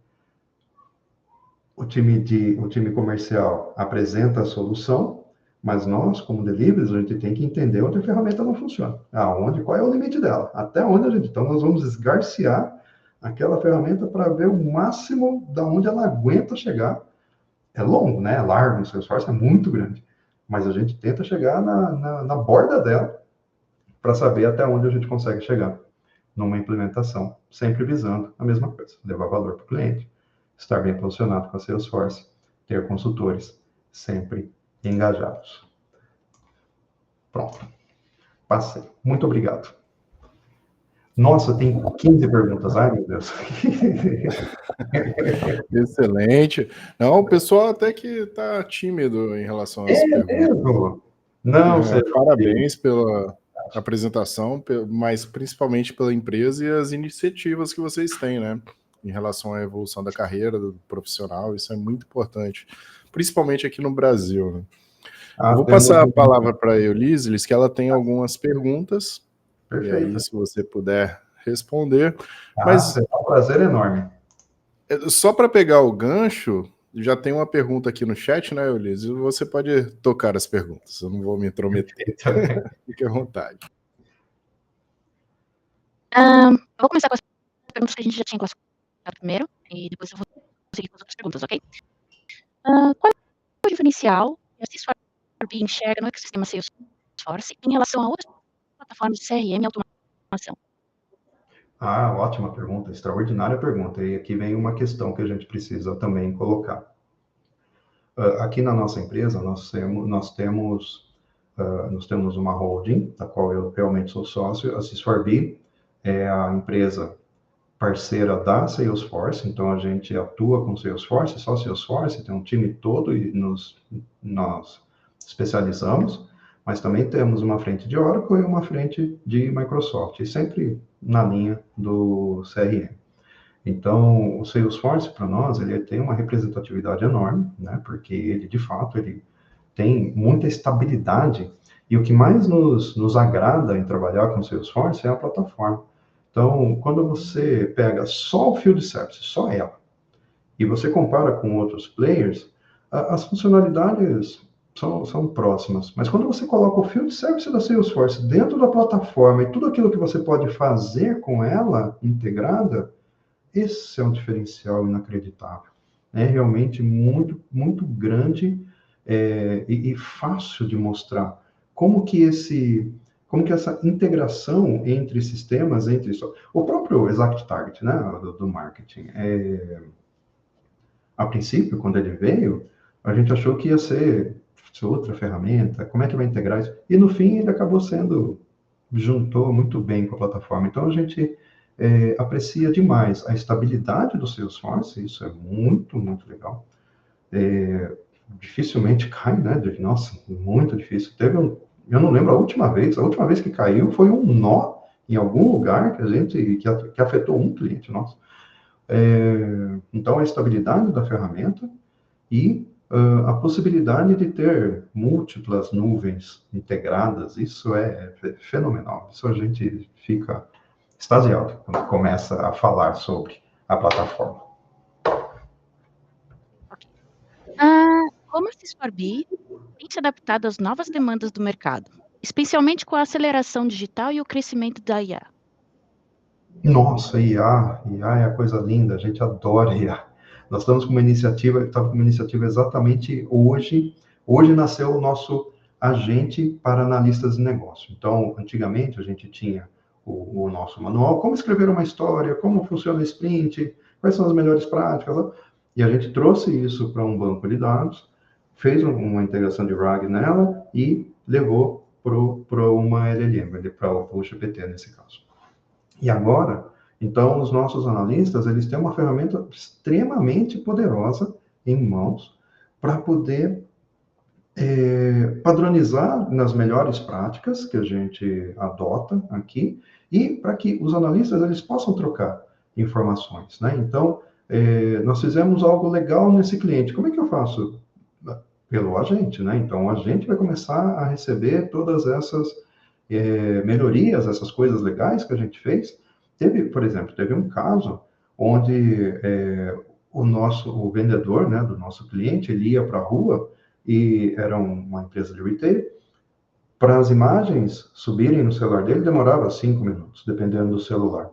o time comercial apresenta a solução, mas nós, como deliveries, a gente tem que entender onde a ferramenta não funciona. Qual é o limite dela? Até onde a gente... Então, nós vamos esgarciar aquela ferramenta para ver o máximo da onde ela aguenta chegar. É longo, né? É largo, o seu esforço é muito grande. Mas a gente tenta chegar na borda dela para saber até onde a gente consegue chegar numa implementação, sempre visando a mesma coisa, levar valor para o cliente, estar bem posicionado com a Salesforce, ter consultores sempre engajados. Pronto. Passei. Muito obrigado. Nossa, tem 15 perguntas. Ai, meu Deus. Excelente. Não, o pessoal até que está tímido em relação às perguntas. Mesmo? Não, parabéns pela apresentação, mas principalmente pela empresa e as iniciativas que vocês têm, né? Em relação à evolução da carreira do profissional, isso é muito importante, principalmente aqui no Brasil, né? Eu vou passar a palavra para a Eulisses, que ela tem algumas perguntas. Perfeito. E aí, se você puder responder. Mas é um prazer enorme. Só para pegar o gancho, já tem uma pergunta aqui no chat, né, Eulisses? Você pode tocar as perguntas, eu não vou me intrometer. Fique à vontade. Vou começar com as perguntas que a gente já tinha classificado primeiro, e depois eu vou seguir com as outras perguntas, ok? Qual é o diferencial que a Salesforce enxerga no ecossistema Salesforce em relação a outras plataformas de CRM e automação? Ótima pergunta, extraordinária pergunta. E aqui vem uma questão que a gente precisa também colocar. Aqui na nossa empresa, nós temos uma holding, da qual eu realmente sou sócio. A Sys4B é a empresa parceira da Salesforce, então a gente atua com Salesforce, só Salesforce, tem um time todo e nós especializamos, mas também temos uma frente de Oracle e uma frente de Microsoft, e sempre na linha do CRM. Então, o Salesforce, para nós, ele tem uma representatividade enorme, né? Porque ele, de fato, ele tem muita estabilidade, e o que mais nos agrada em trabalhar com o Salesforce é a plataforma. Então, quando você pega só o Field Service, só ela, e você compara com outros players, as funcionalidades são próximas. Mas quando você coloca o Field Service da Salesforce dentro da plataforma e tudo aquilo que você pode fazer com ela integrada, esse é um diferencial inacreditável. É realmente muito, muito grande e fácil de mostrar. Como que essa integração entre sistemas, o próprio Exact Target, né, do marketing, a princípio, quando ele veio, a gente achou que ia ser outra ferramenta, como é que vai integrar isso? E no fim ele acabou juntou muito bem com a plataforma. Então a gente aprecia demais a estabilidade do Salesforce, isso é muito, muito legal. Dificilmente cai, né? Nossa, muito difícil. Eu não lembro a última vez que caiu foi um nó em algum lugar que afetou um cliente nosso. Então, a estabilidade da ferramenta e a possibilidade de ter múltiplas nuvens integradas, isso é fenomenal. Isso a gente fica extasiado quando começa a falar sobre a plataforma. Como a Sys4B tem se adaptado às novas demandas do mercado? especialmente com a aceleração digital e o crescimento da IA? Nossa, IA é a coisa linda, a gente adora IA. Nós estamos com uma iniciativa, exatamente hoje. Hoje nasceu o nosso agente para analistas de negócio. Então, antigamente a gente tinha o nosso manual, como escrever uma história, como funciona o sprint, quais são as melhores práticas, né? E a gente trouxe isso para um banco de dados, fez uma integração de RAG nela e levou para uma LLM, para o GPT nesse caso. E agora, então, os nossos analistas, eles têm uma ferramenta extremamente poderosa em mãos para poder padronizar nas melhores práticas que a gente adota aqui e para que os analistas eles possam trocar informações, né? Então, nós fizemos algo legal nesse cliente. Como é que eu faço? Pelo agente, né? Então, o agente vai começar a receber todas essas melhorias, essas coisas legais que a gente fez. Por exemplo, teve um caso onde o vendedor, né, do nosso cliente, ele ia para a rua e era uma empresa de retail. Para as imagens subirem no celular dele, demorava 5 minutos, dependendo do celular.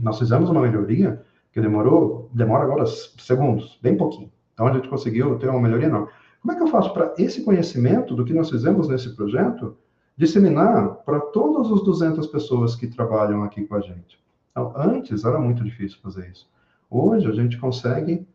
Nós fizemos uma melhoria que demora agora segundos, bem pouquinho. Então, a gente conseguiu ter uma melhoria enorme. Como é que eu faço para esse conhecimento do que nós fizemos nesse projeto disseminar para todas as 200 pessoas que trabalham aqui com a gente? Então, antes era muito difícil fazer isso. Hoje, a gente consegue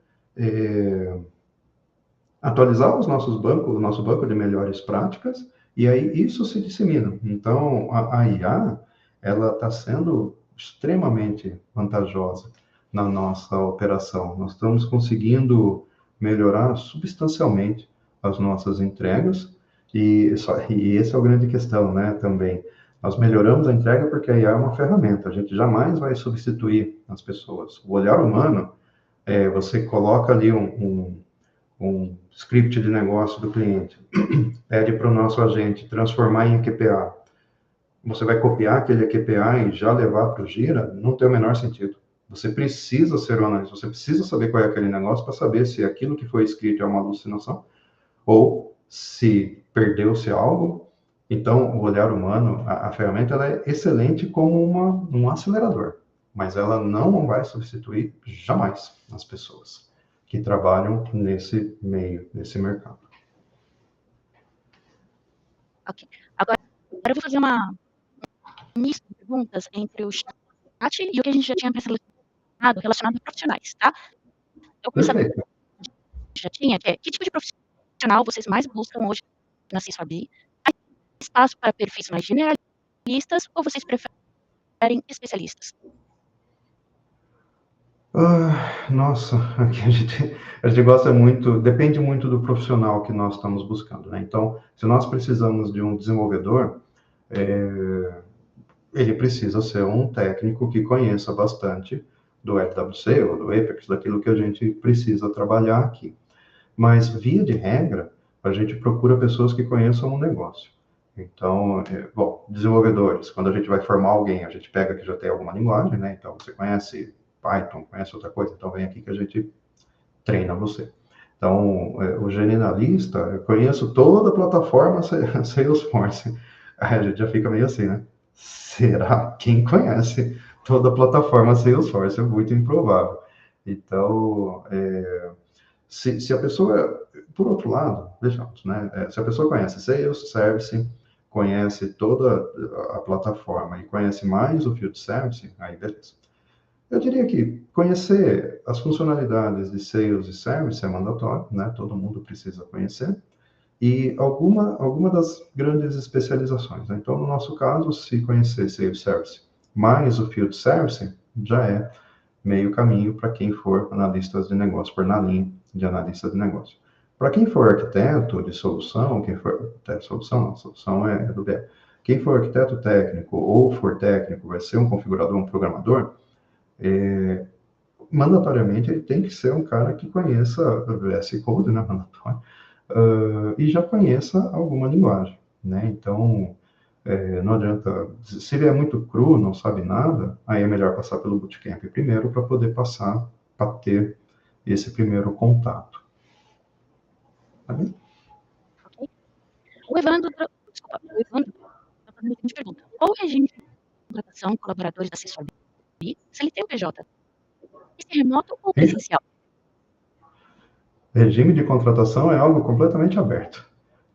atualizar o nosso banco de melhores práticas, e aí isso se dissemina. Então, a IA, ela está sendo extremamente vantajosa na nossa operação. Nós estamos conseguindo melhorar substancialmente as nossas entregas, e essa é a grande questão, né, também. Nós melhoramos a entrega porque a IA é uma ferramenta, a gente jamais vai substituir as pessoas. O olhar humano, você coloca ali um script de negócio do cliente, pede para o nosso agente transformar em QPA. Você vai copiar aquele QPA e já levar para o Gira? Não tem o menor sentido. Você precisa ser um analista, você precisa saber qual é aquele negócio para saber se aquilo que foi escrito é uma alucinação ou se perdeu-se algo. Então, o olhar humano, a ferramenta, ela é excelente como um acelerador, mas ela não vai substituir jamais as pessoas que trabalham nesse meio, nesse mercado. Ok. Agora eu vou fazer uma lista de perguntas entre o chat e o que a gente já tinha pré-selecionado relacionado a profissionais, tá? Eu começar que já tinha, que é que tipo de profissional vocês mais buscam hoje na CISFAB? Há espaço para perfis mais generalistas ou vocês preferem especialistas? Nossa, aqui a gente gosta muito, depende muito do profissional que nós estamos buscando, né? Então, se nós precisamos de um desenvolvedor, ele precisa ser um técnico que conheça bastante do FWC ou do Apex, daquilo que a gente precisa trabalhar aqui. Mas, via de regra, a gente procura pessoas que conheçam o negócio. Então, bom, desenvolvedores, quando a gente vai formar alguém, a gente pega que já tem alguma linguagem, né? Então, você conhece Python, conhece outra coisa, então vem aqui que a gente treina você. Então, o generalista, eu conheço toda a plataforma Salesforce. Aí a gente já fica meio assim, né? Será? Quem conhece toda a plataforma Salesforce? É muito improvável. Então, se a pessoa, por outro lado, vejamos, né? Se a pessoa conhece Sales, Service, conhece toda a plataforma e conhece mais o Field Service, aí beleza. Eu diria que conhecer as funcionalidades de Sales e Service é mandatório, né? Todo mundo precisa conhecer. E alguma das grandes especializações, né? Então, no nosso caso, se conhecer Sales Service mais o Field Service, já é meio caminho para quem for analistas de negócio, for na linha de analista de negócio. Para quem for arquiteto de solução, solução é do BE. Quem for arquiteto técnico ou for técnico, vai ser um configurador, um programador, mandatoriamente ele tem que ser um cara que conheça VS Code, né, mandatório, e já conheça alguma linguagem, né? Então, não adianta, se ele é muito cru, não sabe nada, aí é melhor passar pelo bootcamp primeiro para poder passar, para ter esse primeiro contato. Tá bem? Okay. O Evandro fazendo a seguinte pergunta. Qual o regime de contratação de colaboradores da CISFORB, CLT ou PJ? Isso é remoto ou presencial? Regime de contratação é algo completamente aberto,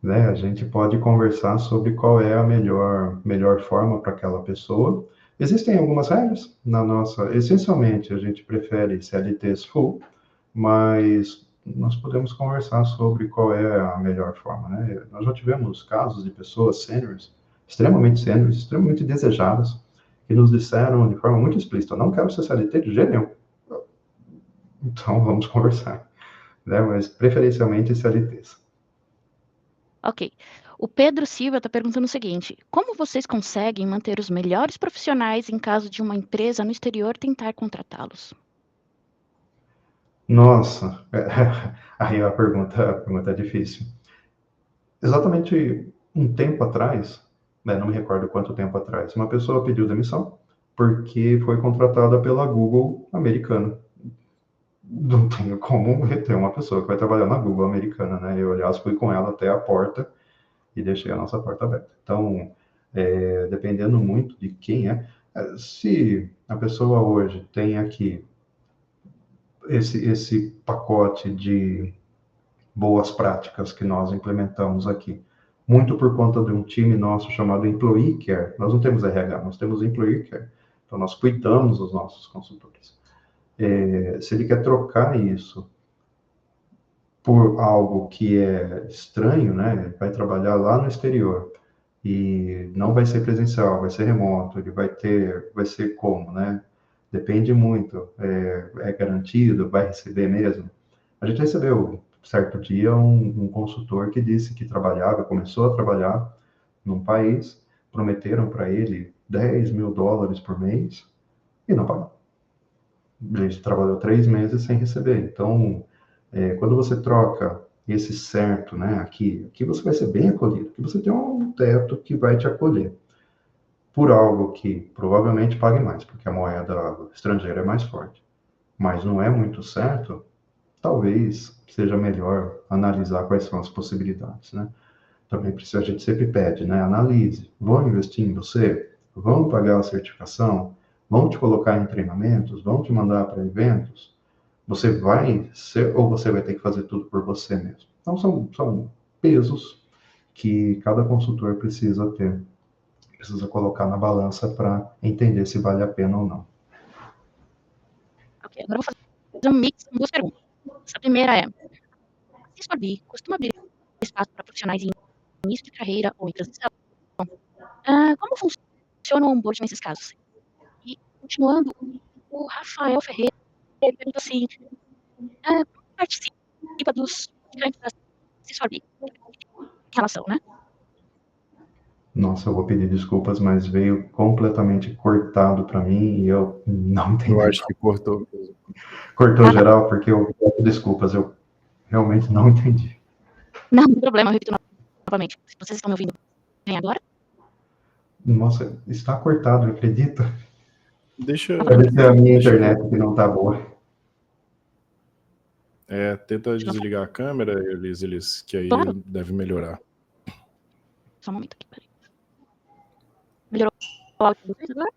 né? A gente pode conversar sobre qual é a melhor forma para aquela pessoa. Existem algumas regras na nossa... Essencialmente, a gente prefere CLTs full, mas nós podemos conversar sobre qual é a melhor forma, né? Nós já tivemos casos de pessoas sêniores, extremamente desejadas, que nos disseram de forma muito explícita, não quero ser CLT de jeito nenhum. Então, vamos conversar, né? Mas preferencialmente CLTs. Ok. O Pedro Silva está perguntando o seguinte: como vocês conseguem manter os melhores profissionais em caso de uma empresa no exterior tentar contratá-los? Nossa, aí a pergunta é difícil. Exatamente um tempo atrás, né, não me recordo quanto tempo atrás, uma pessoa pediu demissão porque foi contratada pela Google americana. Não tenho como reter uma pessoa que vai trabalhar na Google americana, né? Eu, aliás, fui com ela até a porta e deixei a nossa porta aberta. Então, dependendo muito de quem se a pessoa hoje tem aqui esse pacote de boas práticas que nós implementamos aqui, muito por conta de um time nosso chamado Employee Care. Nós não temos RH, nós temos Employee Care. Então, nós cuidamos dos nossos consultores. Se ele quer trocar isso por algo que é estranho, né? Ele vai trabalhar lá no exterior e não vai ser presencial, vai ser remoto, ele vai ser como, né? Depende muito, é garantido, vai receber mesmo. A gente recebeu, certo dia, um consultor que disse que começou a trabalhar num país, prometeram para ele $10.000 por mês e não pagou. Ele trabalhou 3 meses sem receber. Então, quando você troca esse certo, né, aqui você vai ser bem acolhido, aqui você tem um teto que vai te acolher por algo que provavelmente pague mais, porque a moeda estrangeira é mais forte, mas não é muito certo, talvez seja melhor analisar quais são as possibilidades, né? Também precisa, a gente sempre pede, né? Analise, vão investir em você? Vão pagar a certificação? Vão te colocar em treinamentos? Vão te mandar para eventos? Você vai ser ou você vai ter que fazer tudo por você mesmo? Então, são pesos que cada consultor precisa colocar na balança para entender se vale a pena ou não. Ok, agora eu vou fazer um mix com 2 perguntas. A primeira é: a CISFORB costuma abrir espaço para profissionais em início de carreira ou em transição? Como funciona o onboarding nesses casos? E, continuando, o Rafael Ferreira pergunta assim: como participa dos grandes da CISFORB? Em relação, né? Nossa, eu vou pedir desculpas, mas veio completamente cortado para mim e eu não entendi. Eu acho que cortou. Cortou geral, porque eu peço desculpas, eu realmente não entendi. Não tem problema, eu repito novamente. Se vocês estão me ouvindo bem agora? Nossa, está cortado, acredita? Deixa Deve ser a minha deixa eu- internet que não está boa. tenta desligar a câmera, Elis, que aí deve melhorar. Só um momento aqui, peraí. Melhorou o áudio de vocês agora?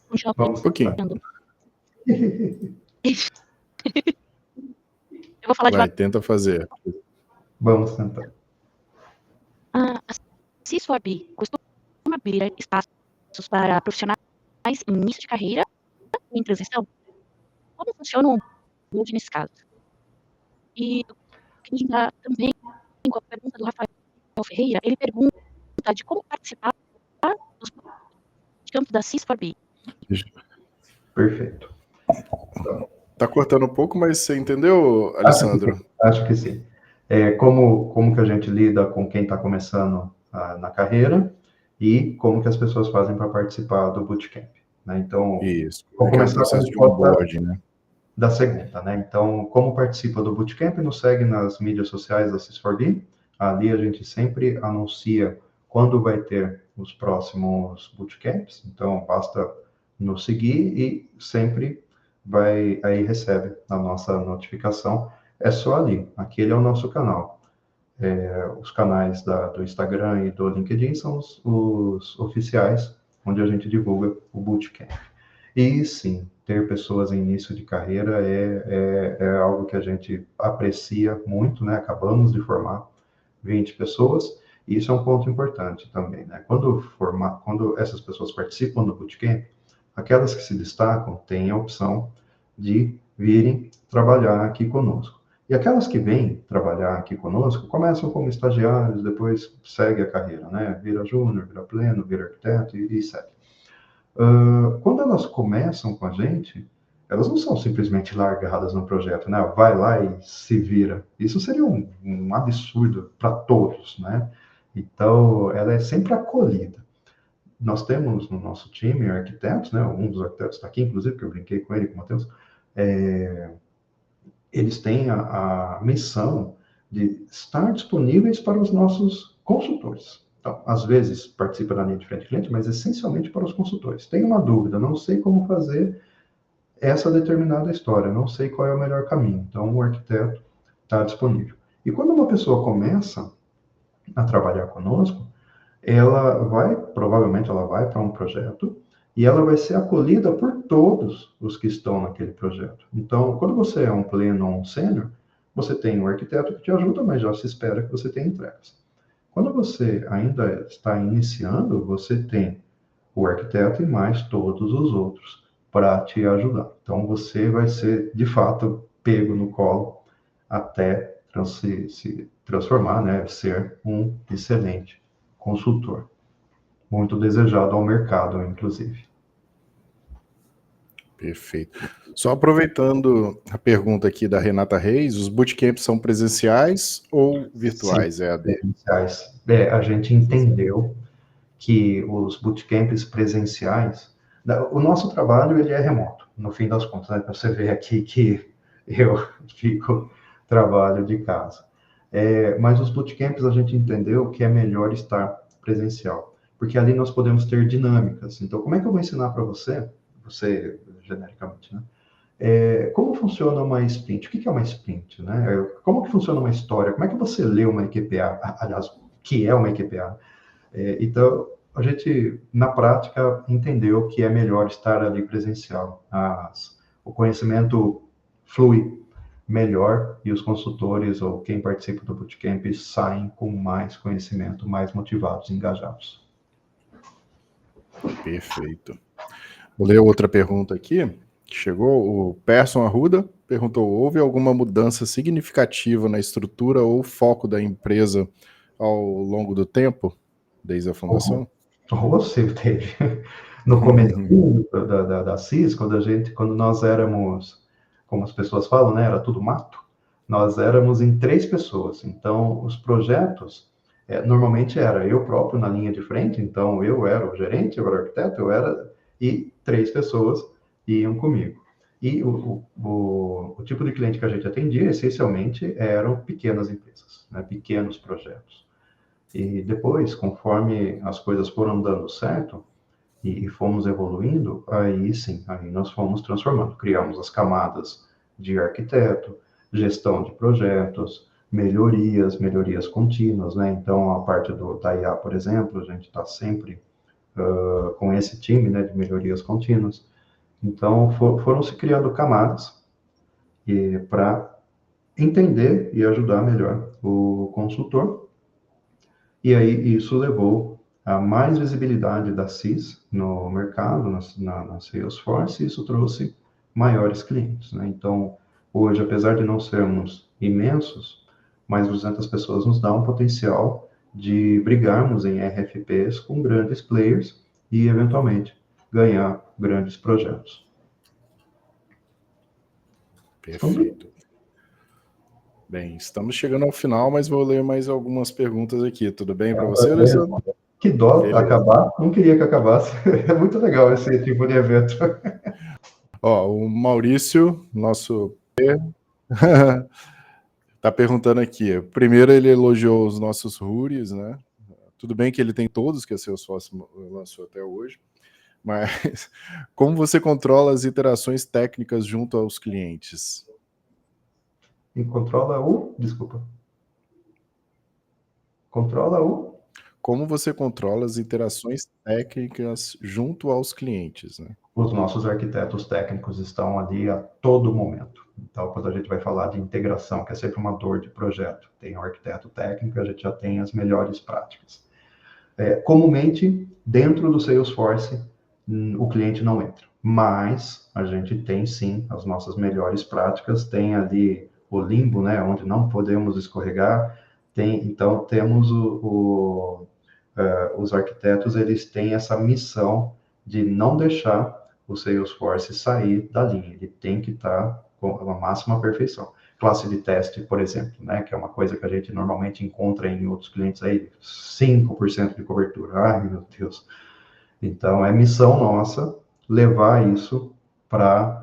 Continua Vamos Um pouquinho. falando. Eu vou falar Vai, tenta fazer. Vamos tentar. A CISFORB costuma abrir espaços para profissionais em início de carreira ou em transição? Como funciona o onboarding nesse caso? E eu queria entrar também com a pergunta do Rafael Ferreira. Ele pergunta de como participar dos campos da CISFORB. Perfeito. Tá cortando um pouco, mas você entendeu, Alessandro? Acho que sim. Como que a gente lida com quem está começando na carreira e como que as pessoas fazem para participar do bootcamp, né? Então, Isso. vou começar o processo com de onboarding, né? da segunda, né? Então, como participa do bootcamp, nos segue nas mídias sociais da CISFORB. Ali a gente sempre anuncia quando vai ter os próximos bootcamps. Então, basta nos seguir e sempre aí recebe a nossa notificação. É só ali, aquele é o nosso canal. Os canais do Instagram e do LinkedIn são os oficiais, onde a gente divulga o Bootcamp. E sim, ter pessoas em início de carreira é algo que a gente aprecia muito, né? Acabamos de formar 20 pessoas, e isso é um ponto importante também, né? Quando essas pessoas participam do Bootcamp, aquelas que se destacam têm a opção de virem trabalhar aqui conosco. E aquelas que vêm trabalhar aqui conosco começam como estagiários, depois segue a carreira, né? Vira júnior, vira pleno, vira arquiteto e segue. Quando elas começam com a gente, elas não são simplesmente largadas no projeto, né? Vai lá e se vira. Isso seria um absurdo para todos, né? Então, ela é sempre acolhida. Nós temos no nosso time arquitetos, né? Um dos arquitetos está aqui, inclusive, que eu brinquei com ele, com o Matheus. Eles têm a missão de estar disponíveis para os nossos consultores. Então, às vezes participa da linha de frente de cliente, mas essencialmente para os consultores. Tem uma dúvida, não sei como fazer essa determinada história, não sei qual é o melhor caminho. Então, o arquiteto está disponível. E quando uma pessoa começa a trabalhar conosco, provavelmente ela vai para um projeto e ela vai ser acolhida por todos os que estão naquele projeto. Então, quando você é um pleno ou um sênior, você tem um arquiteto que te ajuda, mas já se espera que você tenha entregas. Quando você ainda está iniciando, você tem o arquiteto e mais todos os outros para te ajudar. Então, você vai ser, de fato, pego no colo até se transformar, né, ser um excelente consultor. Muito desejado ao mercado, inclusive. Perfeito. Só aproveitando a pergunta aqui da Renata Reis, os bootcamps são presenciais ou virtuais, Sim, EAD? presenciais. A gente entendeu que os bootcamps presenciais, o nosso trabalho ele é remoto, no fim das contas, né? Você vê aqui que eu trabalho de casa. Mas os bootcamps a gente entendeu que é melhor estar presencial, porque ali nós podemos ter dinâmicas. Então, como é que eu vou ensinar para você genericamente, né? Como funciona uma sprint? O que é uma sprint, né? Como que funciona uma história? Como é que você lê uma EQPA? Aliás, o que é uma EQPA? Então, a gente, na prática, entendeu que é melhor estar ali presencial. O conhecimento flui melhor e os consultores ou quem participa do bootcamp saem com mais conhecimento, mais motivados, engajados. Perfeito. Vou ler outra pergunta aqui, que chegou. O Persson Arruda perguntou: houve alguma mudança significativa na estrutura ou foco da empresa ao longo do tempo, desde a fundação? Você teve. No começo da CIS, quando nós éramos, como as pessoas falam, né, era tudo mato, nós éramos em 3 pessoas. Então, os projetos, normalmente era eu próprio na linha de frente, então eu era o gerente, eu era o arquiteto, e 3 pessoas iam comigo. E o tipo de cliente que a gente atendia, essencialmente, eram pequenas empresas, né, pequenos projetos. E depois, conforme as coisas foram dando certo e fomos evoluindo, aí sim, aí nós fomos transformando. Criamos as camadas de arquiteto, gestão de projetos, melhorias contínuas, né? Então, a parte da IA, por exemplo, a gente está sempre com esse time, né, de melhorias contínuas. Então, foram se criando camadas para entender e ajudar melhor o consultor. E aí isso levou a mais visibilidade da CIS no mercado, na Salesforce, e isso trouxe maiores clientes, né? Então, hoje, apesar de não sermos imensos, mais 200 pessoas nos dá um potencial de brigarmos em RFPs com grandes players e, eventualmente, ganhar grandes projetos. Perfeito. Bem, estamos chegando ao final, mas vou ler mais algumas perguntas aqui. Tudo bem para você, Alessandro? Que dó acabar, não queria que acabasse. É muito legal esse tipo de evento. O Maurício, nosso tá perguntando aqui. Primeiro ele elogiou os nossos RURIs, né? Tudo bem que ele tem todos que a Salesforce lançou até hoje, mas como você controla as iterações técnicas junto aos clientes? E controla desculpa. Controla o... Como você controla as interações técnicas junto aos clientes, né? Os nossos arquitetos técnicos estão ali a todo momento. Então, quando a gente vai falar de integração, que é sempre uma dor de projeto, tem o arquiteto técnico, a gente já tem as melhores práticas. Comumente, dentro do Salesforce, o cliente não entra, mas a gente tem sim as nossas melhores práticas, tem ali o limbo, né, onde não podemos escorregar, então temos os arquitetos, eles têm essa missão de não deixar o Salesforce sair da linha, ele tem que estar com a máxima perfeição. Classe de teste, por exemplo, né, que é uma coisa que a gente normalmente encontra em outros clientes aí, 5% de cobertura, ai meu Deus. Então, é missão nossa levar isso para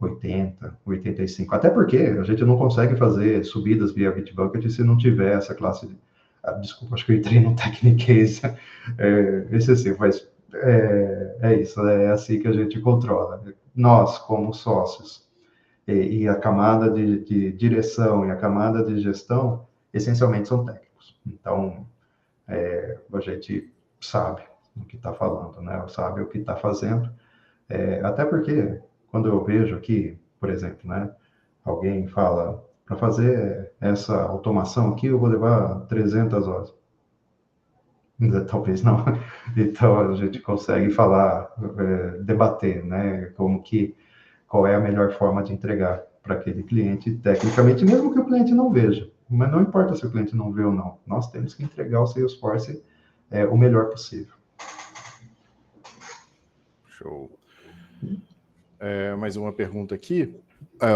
80, 85, até porque a gente não consegue fazer subidas via Bitbucket se não tiver essa classe de... desculpa, acho que eu entrei no Technicase, esse assim, mas isso, é assim que a gente controla. Nós, como sócios, e a camada de direção e a camada de gestão, essencialmente são técnicos. Então, a gente sabe o que está falando, né? Sabe o que está fazendo. Até porque, quando eu vejo aqui, por exemplo, né? Alguém fala, para fazer essa automação aqui, eu vou levar 300 horas. Talvez não. Então, a gente consegue falar, debater, né? Qual é a melhor forma de entregar para aquele cliente, tecnicamente, mesmo que o cliente não veja. Mas não importa se o cliente não vê ou não. Nós temos que entregar o Salesforce o melhor possível. Show. Mais uma pergunta aqui.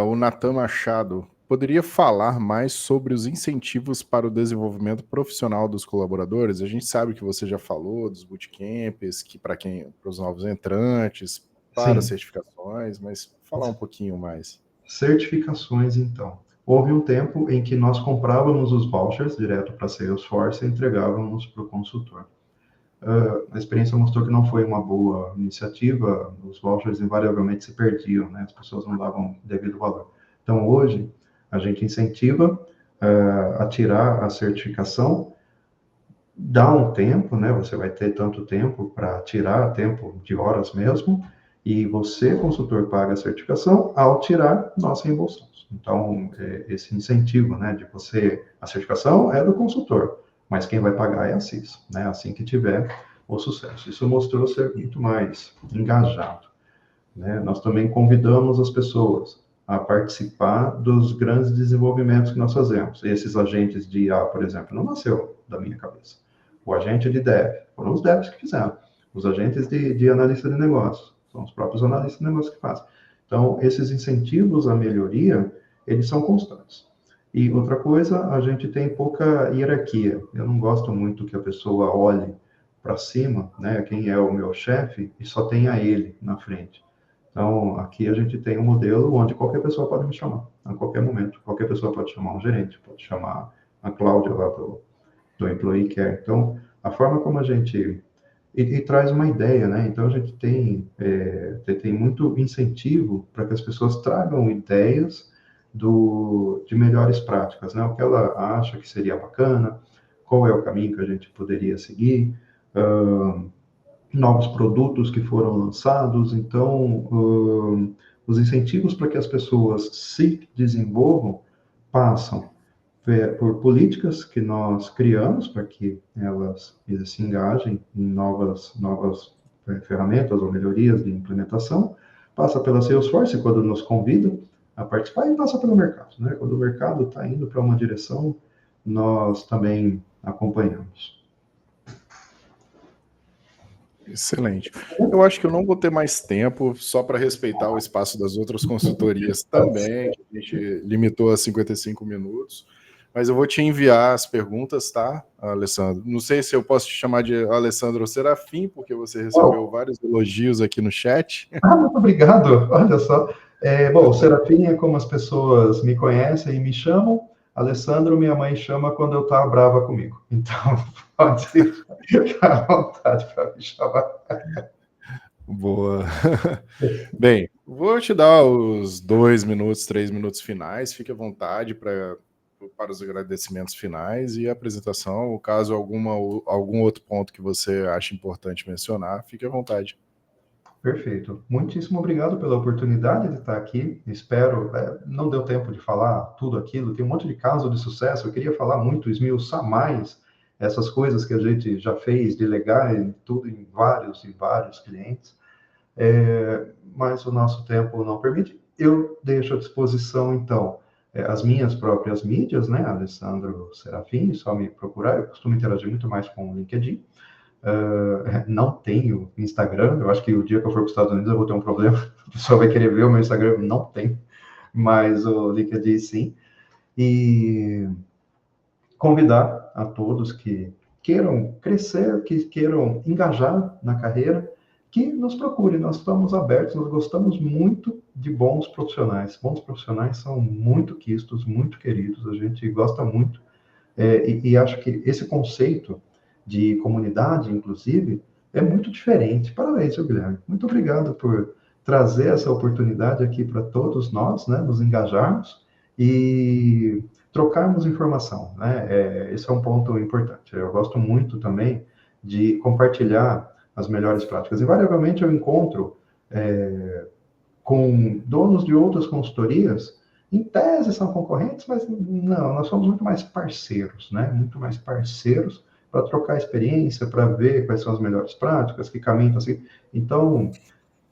O Natan Machado poderia falar mais sobre os incentivos para o desenvolvimento profissional dos colaboradores? A gente sabe que você já falou dos bootcamps, que para os novos entrantes, para Sim. certificações, mas falar um pouquinho mais. Certificações, então. Houve um tempo em que nós comprávamos os vouchers direto para Salesforce e entregávamos para o consultor. A experiência mostrou que não foi uma boa iniciativa, os vouchers invariavelmente se perdiam, né? As pessoas não davam devido valor. Então, hoje, a gente incentiva a tirar a certificação, dá um tempo, né? Você vai ter tanto tempo para tirar, tempo de horas mesmo, e você, consultor, paga a certificação, ao tirar, nós reembolsamos. Então, esse incentivo, né, de você... A certificação é do consultor, mas quem vai pagar é a CIS, né? Assim que tiver o sucesso. Isso mostrou ser muito mais engajado, né? Nós também convidamos as pessoas a participar dos grandes desenvolvimentos que nós fazemos. Esses agentes de IA, por exemplo, não nasceu da minha cabeça. O agente de dev, foram os devs que fizeram. Os agentes de analista de negócios, são os próprios analistas de negócios que fazem. Então, esses incentivos à melhoria, eles são constantes. E outra coisa, a gente tem pouca hierarquia. Eu não gosto muito que a pessoa olhe para cima, né, quem é o meu chefe, e só tenha ele na frente. Então, aqui a gente tem um modelo onde qualquer pessoa pode me chamar, a qualquer momento. Qualquer pessoa pode chamar um gerente, pode chamar a Cláudia lá do Employee Care. Então, a forma como a gente... E traz uma ideia, né? Então, a gente tem muito incentivo para que as pessoas tragam ideias de melhores práticas, né? O que ela acha que seria bacana, qual é o caminho que a gente poderia seguir, novos produtos que foram lançados. Então, os incentivos para que as pessoas se desenvolvam passam por políticas que nós criamos para que elas se engajem em novas ferramentas ou melhorias de implementação, passa pela Salesforce quando nos convida a participar e passa pelo mercado, né? Quando o mercado está indo para uma direção, nós também acompanhamos. Excelente. Eu acho que eu não vou ter mais tempo, só para respeitar o espaço das outras consultorias também, que a gente limitou a 55 minutos, mas eu vou te enviar as perguntas, tá, Alessandro? Não sei se eu posso te chamar de Alessandro Serafim, porque você recebeu vários elogios aqui no chat. Muito obrigado, olha só. Bom, o Serafim é como as pessoas me conhecem e me chamam. Alessandro, minha mãe chama quando eu estou brava comigo. Então, pode ficar à vontade para me chamar. Boa. Bem, vou te dar os 2 minutos, 3 minutos finais. Fique à vontade para para os agradecimentos finais e a apresentação. Caso algum outro ponto que você ache importante mencionar, fique à vontade. Perfeito. Muitíssimo obrigado pela oportunidade de estar aqui. Espero, não deu tempo de falar tudo aquilo, tem um monte de caso de sucesso, eu queria falar muito, esmiuçar mais essas coisas que a gente já fez, delegar tudo em vários e vários clientes, mas o nosso tempo não permite. Eu deixo à disposição, então, as minhas próprias mídias, né, Alessandro Serafim, só me procurar, eu costumo interagir muito mais com o LinkedIn. Não tenho Instagram, eu acho que o dia que eu for para os Estados Unidos eu vou ter um problema, a pessoa vai querer ver o meu Instagram, não tem, mas o LinkedIn sim, e convidar a todos que queiram crescer, que queiram engajar na carreira, que nos procurem, nós estamos abertos, nós gostamos muito de bons profissionais são muito quistos, muito queridos, a gente gosta muito, e acho que esse conceito de comunidade, inclusive, é muito diferente. Parabéns, seu Guilherme. Muito obrigado por trazer essa oportunidade aqui para todos nós, né, nos engajarmos e trocarmos informação, né? Esse é um ponto importante. Eu gosto muito também de compartilhar as melhores práticas. Invariavelmente eu encontro com donos de outras consultorias, em tese são concorrentes, mas não, nós somos muito mais parceiros, né? Muito mais parceiros para trocar experiência, para ver quais são as melhores práticas, que caminho assim. Então,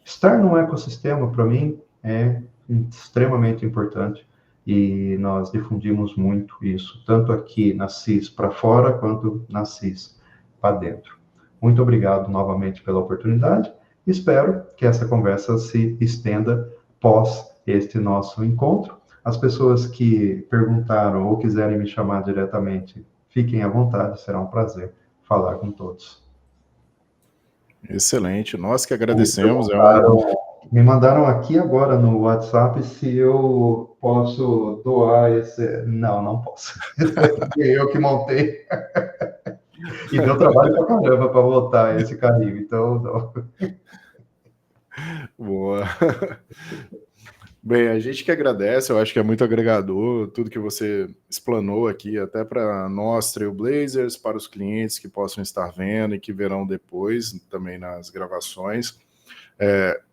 estar no ecossistema, para mim, é extremamente importante e nós difundimos muito isso, tanto aqui na CIS para fora, quanto na CIS para dentro. Muito obrigado novamente pela oportunidade. Espero que essa conversa se estenda pós este nosso encontro. As pessoas que perguntaram ou quiserem me chamar diretamente, fiquem à vontade, será um prazer falar com todos. Excelente, nós que agradecemos. Me mandaram aqui agora no WhatsApp se eu posso doar esse... Não posso. Eu que montei. E deu trabalho pra caramba para botar esse carrinho, então não. Boa. Bem, a gente que agradece, eu acho que é muito agregador tudo que você explanou aqui, até para nós, Trailblazers, para os clientes que possam estar vendo e que verão depois, também nas gravações,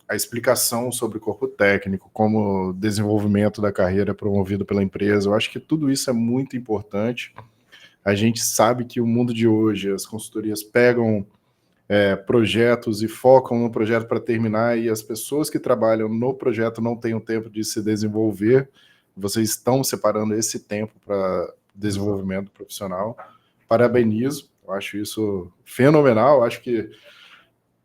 a explicação sobre o corpo técnico, como o desenvolvimento da carreira promovido pela empresa, eu acho que tudo isso é muito importante. A gente sabe que o mundo de hoje, as consultorias pegam projetos e focam no projeto para terminar, e as pessoas que trabalham no projeto não têm o tempo de se desenvolver. Vocês estão separando esse tempo para desenvolvimento profissional. Parabenizo, eu acho isso fenomenal. Acho que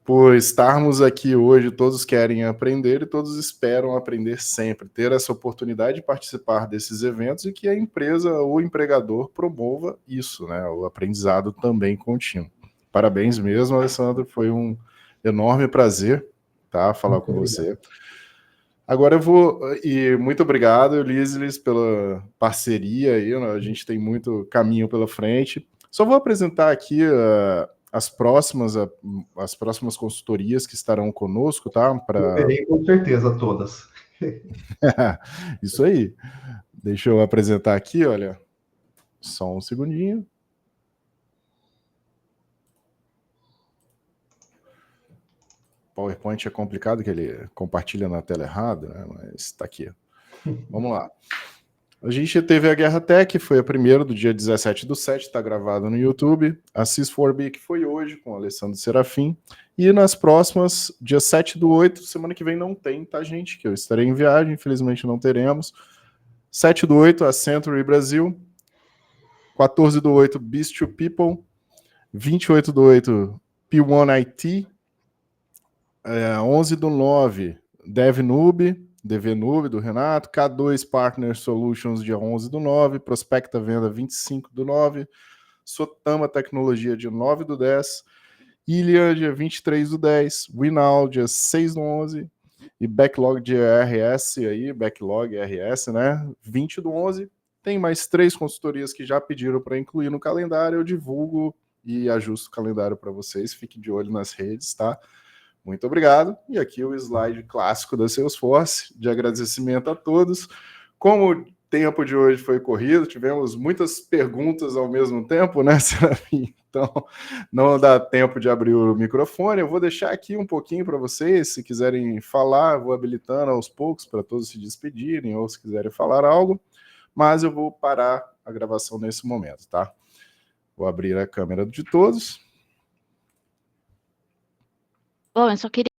por estarmos aqui hoje, todos querem aprender e todos esperam aprender sempre, ter essa oportunidade de participar desses eventos e que a empresa ou o empregador promova isso, né? O aprendizado também contínuo. Parabéns mesmo, Alessandro, foi um enorme prazer, tá, falar com você. Agora eu vou, e muito obrigado, Ulisses, pela parceria aí, né? A gente tem muito caminho pela frente. Só vou apresentar aqui as próximas consultorias que estarão conosco, tá? Eu terei com certeza todas. Isso aí. Deixa eu apresentar aqui, olha, só um segundinho. PowerPoint é complicado, que ele compartilha na tela errada, né? Mas está aqui. Vamos lá. A gente teve a Guerra Tech, foi a primeira do dia 17/7, está gravada no YouTube. A CIS4B, que foi hoje, com o Alessandro Serafim. E nas próximas, dia 7/8, semana que vem não tem, tá, gente? Que eu estarei em viagem, infelizmente não teremos. 7/8, a Century Brasil. 14/8, Beast to People. 28/8, P1 IT. 11/9, DVNoob, do Renato. K2 Partner Solutions, dia 11/9. Prospecta Venda, 25/9. Sotama Tecnologia, dia 9/10. Ilha, dia 23/10. Winal, dia 6/11. E Backlog de RS, aí, Backlog RS, né? 20/11. Tem mais 3 consultorias que já pediram para incluir no calendário. Eu divulgo e ajusto o calendário para vocês. Fique de olho nas redes, tá? Muito obrigado. E aqui o slide clássico da Salesforce, de agradecimento a todos. Como tempo de hoje foi corrido, tivemos muitas perguntas ao mesmo tempo, né, Serafim? Então, não dá tempo de abrir o microfone. Eu vou deixar aqui um pouquinho para vocês, se quiserem falar, eu vou habilitando aos poucos para todos se despedirem, ou se quiserem falar algo, mas eu vou parar a gravação nesse momento, tá? Vou abrir a câmera de todos. Bom, eu só queria